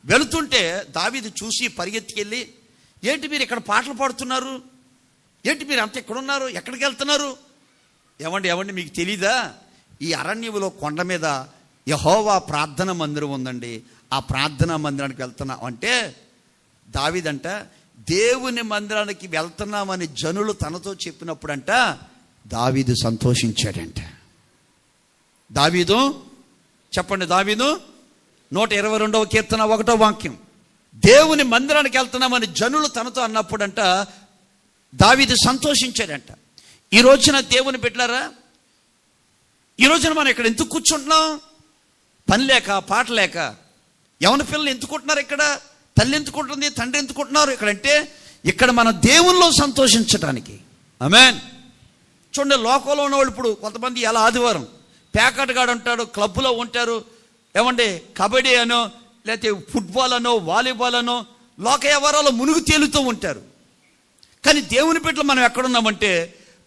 వెళుతుంటే దావీదు చూసి పరిగెత్తికెళ్ళి, ఏంటి మీరు ఇక్కడ పాటలు పాడుతున్నారు, ఏంటి మీరు అంత ఎక్కడున్నారు, ఎక్కడికి వెళ్తున్నారు? ఏమండి మీకు తెలీదా, ఈ అరణ్యములో కొండ మీద యెహోవా ప్రార్థన మందిరం ఉందండి, ఆ ప్రార్థనా మందిరానికి వెళ్తున్నాం అంటే, దావీదంట దేవుని మందిరానికి వెళ్తున్నామని జనులు తనతో చెప్పినప్పుడంట దావీదు సంతోషించాడంట. దావీదు 122వ కీర్తన 1వ వాక్యం, దేవుని మందిరానికి వెళ్తున్నామని జనులు తనతో అన్నప్పుడంట దావీదు సంతోషించాడంట. ఈ రోజున దేవుని బిడ్డలారా, ఈ రోజున మనం ఇక్కడ ఎందుకు కూర్చుంటున్నాం? పని లేక, పాట లేక. యవన పిల్లలు ఎందుకుంటున్నారు ఇక్కడ? తల్లి ఎందుకుంటుంది, తండ్రి ఎందుకుంటున్నారు ఇక్కడంటే, ఇక్కడ మనం దేవుల్లో సంతోషించడానికి. ఆమేన్. చూడండి, లోకంలో ఉన్నవాళ్ళు ఇప్పుడు కొంతమంది ఎలా ఆదివారం ప్యాకెట్గాడు ఉంటాడు, క్లబ్లో ఉంటారు, ఏమండి కబడ్డీ అనో లేకపోతే ఫుట్బాల్ అనో వాలీబాల్ అనో లోక వ్యవహారాలు మునుగు తేలుతూ ఉంటారు. కానీ దేవుని బిడ్డలు మనం ఎక్కడున్నామంటే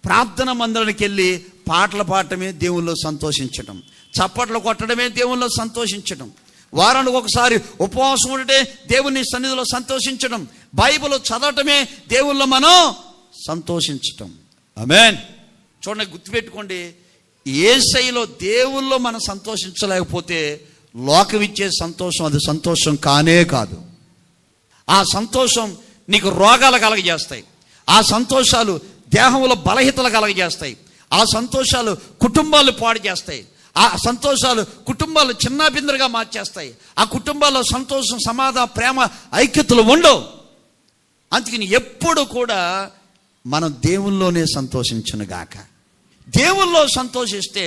ప్రార్థన మందిరానికి వెళ్ళి పాటలు పాడటమే దేవుల్లో సంతోషించడం, చప్పట్లు కొట్టడమే దేవుల్లో సంతోషించడం, వారానికి ఒకసారి ఉపవాసం ఉండటే దేవుని సన్నిధిలో సంతోషించడం, బైబిల్ చదవటమే దేవుల్లో మనం సంతోషించటం. ఆమేన్. చూడండి, గుర్తుపెట్టుకోండి, యేసయ్యలో దేవుల్లో మనం సంతోషించలేకపోతే లోకం ఇచ్చే సంతోషం అది సంతోషం కానే కాదు. ఆ సంతోషం నీకు రోగాలు కలగజేస్తాయి, ఆ సంతోషాలు దేహంలో బలహీనతలు కలగజేస్తాయి, ఆ సంతోషాలు కుటుంబాలు పాడు చేస్తాయి, ఆ సంతోషాలు కుటుంబాలు చిన్నాభిన్నగా మార్చేస్తాయి, ఆ కుటుంబాల్లో సంతోషం, సమాధానం, ప్రేమ, ఐక్యతలు ఉండవు. అందుకని ఎప్పుడు కూడా మనం దేవుల్లోనే సంతోషించునుగాక. దేవుల్లో సంతోషిస్తే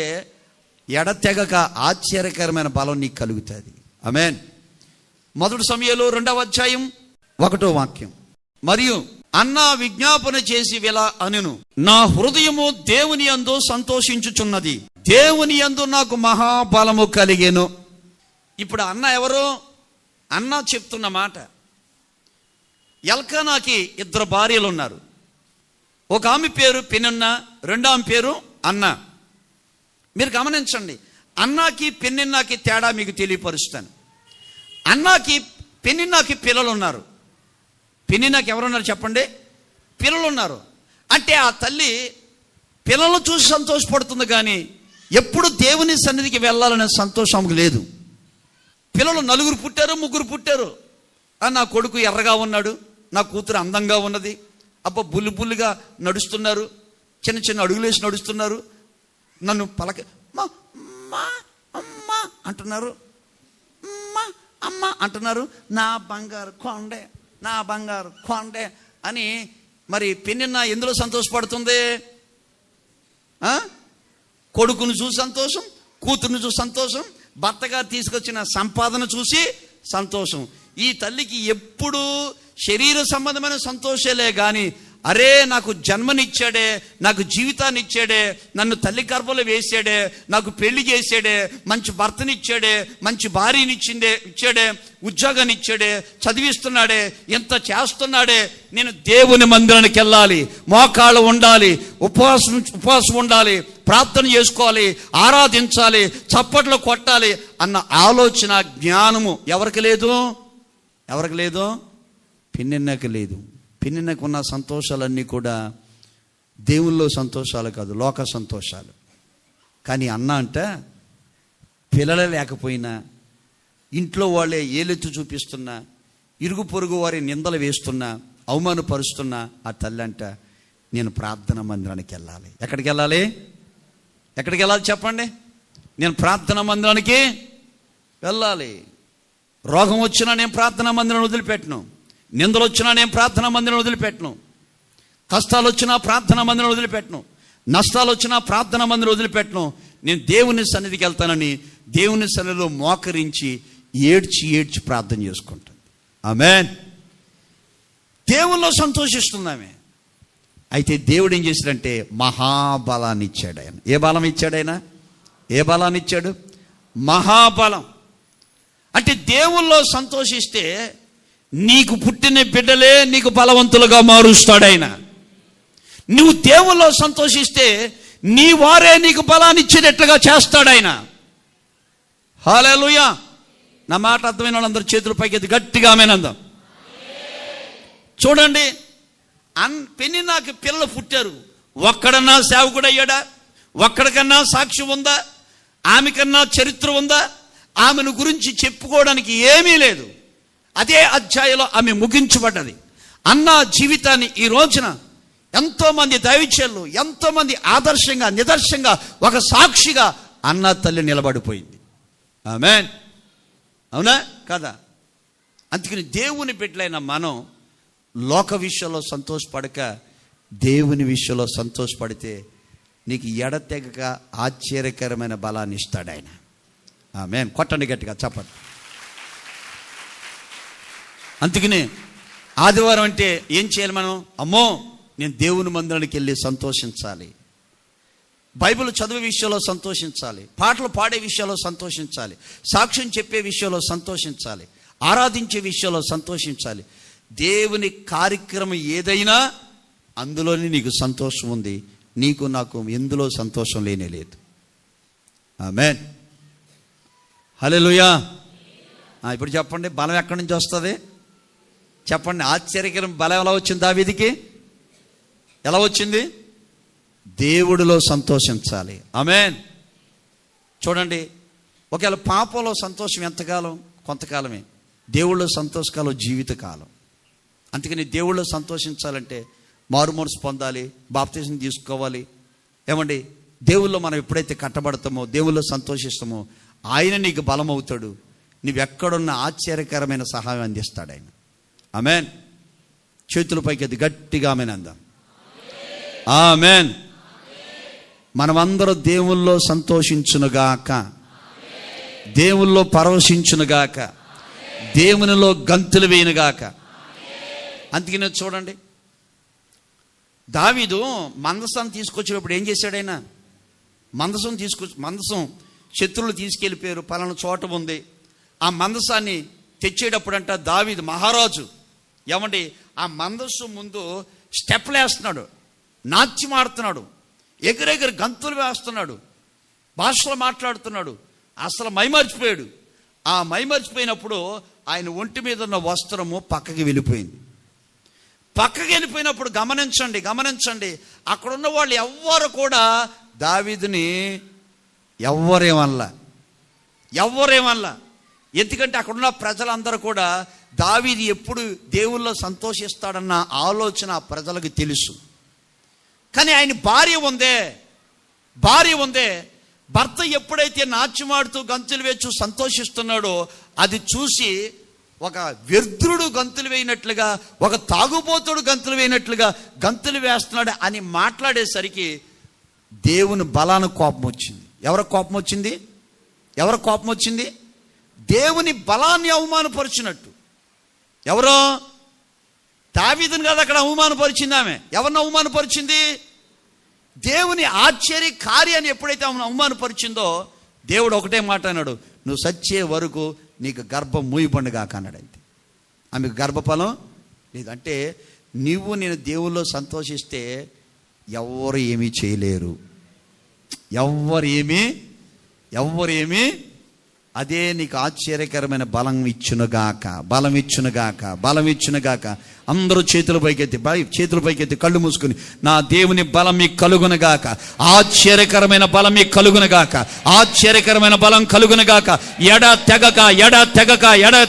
ఎడతెగక ఆశ్చర్యకరమైన బలం నీకు కలుగుతుంది. ఆమేన్. 1 సమూయేలు 2వ అధ్యాయం 1వ వాక్యం, మరియు అన్నా విజ్ఞాపన చేసి ఇలా అనెను, నా హృదయము దేవుని యందు సంతోషించుచున్నది, దేవుని యందు నాకు మహాబలము కలిగెను. ఇప్పుడు అన్న ఎవరు? అన్న చెప్తున్న మాట. ఎల్కానాకి 2 భార్యలు ఉన్నారు. ఒక ఆమె పేరు పెనిన్నా, రెండో ఆమె పేరు అన్న. మీరు గమనించండి, అన్నాకి పెనిన్నాకి తేడా మీకు తెలియపరుస్తాను. అన్నాకి పెనిన్నాకి పిల్లలు ఉన్నారు. పెనిన్నాకి ఎవరున్నారు చెప్పండి? పిల్లలు ఉన్నారు. అంటే ఆ తల్లి పిల్లలను చూసి సంతోషపడుతుంది, కానీ ఎప్పుడు దేవుని సన్నిధికి వెళ్ళాలనే సంతోషం లేదు. పిల్లలు 4 పుట్టారు, 3 పుట్టారు. నా కొడుకు ఎర్రగా ఉన్నాడు, నా కూతురు అందంగా ఉన్నది, అబ్బా బుల్లిగా నడుస్తున్నారు, చిన్న చిన్న అడుగులేసి నడుస్తున్నారు, నన్ను పలక అమ్మ అంటున్నారు, అమ్మ అంటున్నారు, నా బంగారు కొండే, నా బంగారు కొండే అని. మరి పెనిన్న ఎందులో సంతోషపడుతుంది? కొడుకును చూసి సంతోషం, కూతురుని చూసి సంతోషం, భర్తగా తీసుకొచ్చిన సంపాదన చూసి సంతోషం. ఈ తల్లికి ఎప్పుడు శరీర సంబంధమైన సంతోషాలే కానీ, అరే నాకు జన్మనిచ్చాడే, నాకు జీవితాన్ని ఇచ్చాడే, నన్ను తల్లి గర్భంలో వేసాడే, నాకు పెళ్లి చేసాడే, మంచి భర్తనిచ్చాడే, మంచి భార్యని ఇచ్చాడే, ఉద్యోగాన్ని ఇచ్చాడే, చదివిస్తున్నాడే, ఎంత చేస్తున్నాడే, నేను దేవుని మందిరానికి వెళ్ళాలి, మోకాళ్ళు ఉండాలి, ఉపవాసం ఉండాలి, ప్రార్థన చేసుకోవాలి, ఆరాధించాలి, చప్పట్లు కొట్టాలి అన్న ఆలోచన, జ్ఞానము ఎవరికి లేదు? పెనిన్నకి లేదు. పెనిన్నకు ఉన్న సంతోషాలన్నీ కూడా దేవుల్లో సంతోషాలు కాదు, లోక సంతోషాలు. కానీ అన్న అంటే పిల్లలే లేకపోయినా, ఇంట్లో వాళ్ళే ఏలెత్తు చూపిస్తున్నా, ఇరుగు పొరుగు వారి నిందలు వేస్తున్నా, అవమానపరుస్తున్నా, ఆ తల్లి అంట నేను ప్రార్థన మందిరానికి వెళ్ళాలి. ఎక్కడికి వెళ్ళాలి చెప్పండి? నేను ప్రార్థన మందిరానికి వెళ్ళాలి. రోగం వచ్చినా నేను ప్రార్థనా మందిరం వదిలిపెట్టను, నిందలు వచ్చినా నేను ప్రార్థనా మందిరం వదిలిపెట్టను, కష్టాలు వచ్చినా ప్రార్థనా మందిరం వదిలిపెట్టను, నష్టాలు వచ్చినా ప్రార్థనా మందిరం వదిలిపెట్టను. నేను దేవుని సన్నిధికి వెళ్తానని దేవుని సన్నిధిలో మోకరించి ఏడ్చి ప్రార్థన చేసుకుంటాను. ఆమేన్. దేవుల్లో సంతోషిస్తున్నామే. అయితే దేవుడు ఏం చేశాడంటే మహాబలాన్ని ఇచ్చాడు ఆయన. ఏ బలం ఇచ్చాడు ఆయన? ఏ బలాన్ని ఇచ్చాడు? మహాబలం. అంటే దేవుల్లో సంతోషిస్తే నీకు పుట్టిన బిడ్డలే నీకు బలవంతులుగా మారుస్తాడు ఆయన. నువ్వు దేవుల్లో సంతోషిస్తే నీ వారే నీకు బలాన్ని ఇచ్చేటట్లుగా చేస్తాడు ఆయన. హల్లెలూయా. నా మాట అర్థమైన వాళ్ళందరూ చేతులు పైకెత్తి గట్టిగా ఆమేనందాం. చూడండి, పెన్ని నాకు పిల్లలు పుట్టారు, ఒక్కడన్నా సేవకుడు అయ్యాడా? ఒక్కడికన్నా సాక్ష్యం ఉందా? ఆమెకన్నా చరిత్ర ఉందా? ఆమెను గురించి చెప్పుకోవడానికి ఏమీ లేదు. అదే అధ్యాయంలో ఆమె ముగించబడ్డది. అన్న జీవితాన్ని ఈ రోజున ఎంతోమంది దైవజనులు, ఎంతోమంది ఆదర్శంగా, నిదర్శంగా, ఒక సాక్షిగా అన్న తల్లి నిలబడిపోయింది. ఆమేన్. అవునా కదా? అందుకని దేవుని బిడ్డలైన మనం లోక విషయంలో సంతోషపడక దేవుని విషయంలో సంతోషపడితే నీకు ఎడతెగక ఆశ్చర్యకరమైన బలాన్ని ఇస్తాడు ఆయన. ఆమేన్. కొట్టండి గట్టిగా చెప్పండి. అందుకని ఆదివారం అంటే ఏం చేయాలి మనం? అమ్మో, నేను దేవుని మందిరానికి వెళ్ళి సంతోషించాలి, బైబిల్ చదివే విషయంలో సంతోషించాలి, పాటలు పాడే విషయంలో సంతోషించాలి, సాక్ష్యం చెప్పే విషయంలో సంతోషించాలి, ఆరాధించే విషయంలో సంతోషించాలి. దేవుని కార్యక్రమం ఏదైనా అందులోనే నీకు సంతోషం ఉంది. నీకు నాకు ఎందులో సంతోషం లేనే లేదు. ఆమేన్. హల్లెలూయా. ఇప్పుడు చెప్పండి, బలం ఎక్కడి నుంచి వస్తుంది? చెప్పండి. ఆశ్చర్యకరం బలం ఎలా వచ్చింది దావీదుకి? ఎలా వచ్చింది? దేవుడిలో సంతోషించాలి. ఆమేన్. చూడండి, ఒకవేళ పాపంలో సంతోషం ఎంతకాలం? కొంతకాలమే. దేవుళ్ళో సంతోషకాలం జీవితకాలం. అందుకని దేవుళ్ళో సంతోషించాలంటే మారు మనసు పొందాలి, బాప్తిజం తీసుకోవాలి. ఏమండి, దేవుళ్ళో మనం ఎప్పుడైతే కట్టబడతామో, దేవుళ్ళో సంతోషిస్తామో, ఆయన నీకు బలం అవుతాడు. నువ్వెక్కడున్న ఆశ్చర్యకరమైన సహాయం అందిస్తాడు ఆయన. ఆమేన్. చేతుల పైకి అది గట్టిగా ఆమేన్ అందాం. ఆమేన్. మనమందరూ దేవుల్లో సంతోషించునుగాక, దేవుల్లో పరవశించునుగాక, దేవునిలో గంతులు వేయునుగాక. అందుకనే చూడండి, దావీదు మందసాన్ని తీసుకొచ్చినప్పుడు ఏం చేశాడు ఆయన? మందసం శత్రువులు తీసుకెళ్ళిపోయారు, పలానా చోట ఉంది. ఆ మందసాన్ని తెచ్చేటప్పుడు అంట దావీదు మహారాజు ఏమండి ఆ మందసం ముందు స్టెప్లు వేస్తున్నాడు, నాట్యం ఆడుతున్నాడు, ఎగిరెగిరి గంతులు వేస్తున్నాడు, భాషలో మాట్లాడుతున్నాడు. అసలు మైమర్చిపోయాడు. ఆ మైమర్చిపోయినప్పుడు ఆయన ఒంటి మీద ఉన్న వస్త్రము పక్కకి వెళ్ళిపోయింది. పక్కకి వెళ్ళిపోయినప్పుడు గమనించండి, అక్కడున్న వాళ్ళు ఎవ్వరు కూడా దావీదుని ఎవ్వరేమల్లా. ఎందుకంటే అక్కడున్న ప్రజలందరూ కూడా దావీదు ఎప్పుడు దేవుల్లో సంతోషిస్తాడన్న ఆలోచన ప్రజలకు తెలుసు. కానీ ఆయన భార్య ఉందే, భర్త ఎప్పుడైతే నాట్యమాడుతూ గంతులు వేస్తూ సంతోషిస్తున్నాడో అది చూసి ఒక వ్యర్థుడు గంతులు వేయినట్లుగా, ఒక తాగుబోతుడు గంతులు వేయినట్లుగా గంతులు వేస్తున్నాడు అని మాట్లాడేసరికి దేవుని బలానికి కోపం వచ్చింది. ఎవరి కోపం వచ్చింది? దేవుని బలాన్ని అవమానపరిచినట్టు. ఎవరో దావీదుని కాదు అక్కడ అవమానపరిచింది ఆమె. ఎవరిని అవమానపరిచింది? దేవుని ఆశ్చర్య కార్యాన్ని ఎప్పుడైతే ఆమెను అవమానపరిచిందో దేవుడు ఒకటే మాట అన్నాడు, నువ్వు సచ్చే వరకు నీకు గర్భం మూయబండుగా అన్నాడు. అంతే. ఆమెకు గర్భఫలం లేదు. అంటే నేను దేవుల్లో సంతోషిస్తే ఎవరు ఏమీ చేయలేరు, ఎవరు ఏమీ అదే నీకు ఆశ్చర్యకరమైన బలం ఇచ్చునుగాక. అందరూ చేతుల పైకెత్తి కళ్ళు మూసుకుని, నా దేవుని బలం మీకు కలుగునుగాక, ఆశ్చర్యకరమైన బలం మీకు కలుగునుగాక, ఆశ్చర్యకరమైన బలం కలుగునుగాక. ఎడ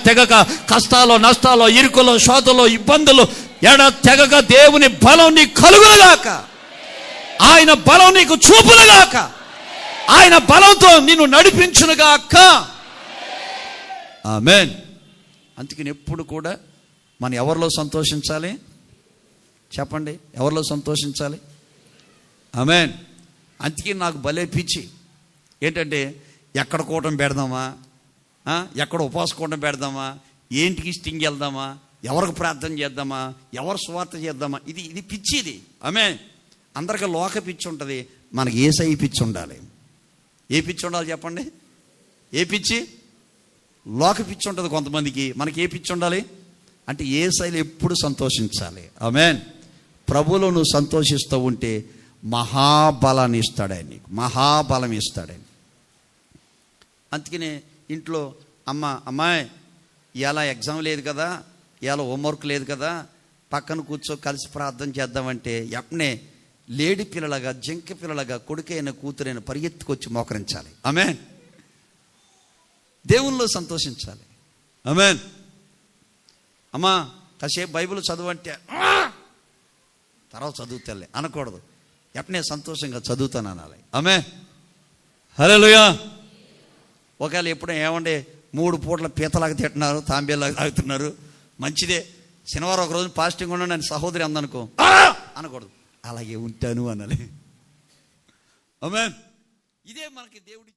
తెగక కష్టాలు, నష్టాలు, ఇరుకులు, శోధలు, ఇబ్బందులు ఎడ తెగక దేవుని బలం నీకు కలుగునుగాక, ఆయన బలం నీకు చూపునుగాక, ఆయన బలంతో నిన్ను నడిపించునుగాక. ఆమేన్. అందుకని ఎప్పుడు కూడా మనం ఎవరిలో సంతోషించాలి? చెప్పండి, ఎవరిలో సంతోషించాలి? ఆమేన్. అందుకే నాకు భలే పిచ్చి ఏంటంటే, ఎక్కడ కూటం పెడదామా, ఎక్కడ ఉపవాస కూటం పెడదామా, ఏంటికి స్టింగ్ వెళ్దామా, ఎవరికి ప్రార్థన చేద్దామా, ఎవరు స్వార్థ చేద్దామా, ఇది పిచ్చిది. ఆమేన్. అందరికీ లోక పిచ్చి ఉంటుంది, మనకి యేసయ్య పిచ్చి ఉండాలి. ఏ పిచ్చి ఉండాలి చెప్పండి? ఏ పిచ్చి? లోక పిచ్చి ఉంటుంది కొంతమందికి. మనకి ఏ పిచ్చి ఉండాలి అంటే యేసయ్యలో ఎప్పుడు సంతోషించాలి. ఆమేన్. ప్రభువులో నువ్వు సంతోషిస్తూ ఉంటే మహాబలాన్ని ఇస్తాడు ఆయన, నీకు మహాబలం ఇస్తాడు ఆయన. అందుకనే ఇంట్లో అమ్మాయి ఇవాళ ఎగ్జామ్ లేదు కదా, ఇవాళ హోంవర్క్ లేదు కదా, పక్కన కూర్చో కలిసి ప్రార్థన చేద్దామంటే ఎప్పుడే లేడి పిల్లలుగా జింక పిల్లలుగా కొడుకైన కూతురైన పరిగెత్తుకొచ్చి మోకరించాలి. ఆమేన్. దేవునిలో సంతోషించాలి. ఆమేన్. అమ్మా కాసేపు బైబిల్ చదువంటే తర్వాత చదువుతాలే అనకూడదు. ఎప్పుడే సంతోషంగా చదువుతాను అనాలి. ఆమేన్. హల్లెలూయా. ఒకవేళ ఎప్పుడో ఏమండి 3 పూటల పీతలాగా తింటున్నారు, తాంబేలాగా తాగుతున్నారు, మంచిదే, శనివారం ఒక రోజు ఫాస్టింగ్ ఉండండి అని సహోదరి అందనుకో అనకూడదు, అలాగే ఉంటాను అనాలి. ఆమేన్. ఇదే మనకి దేవుడి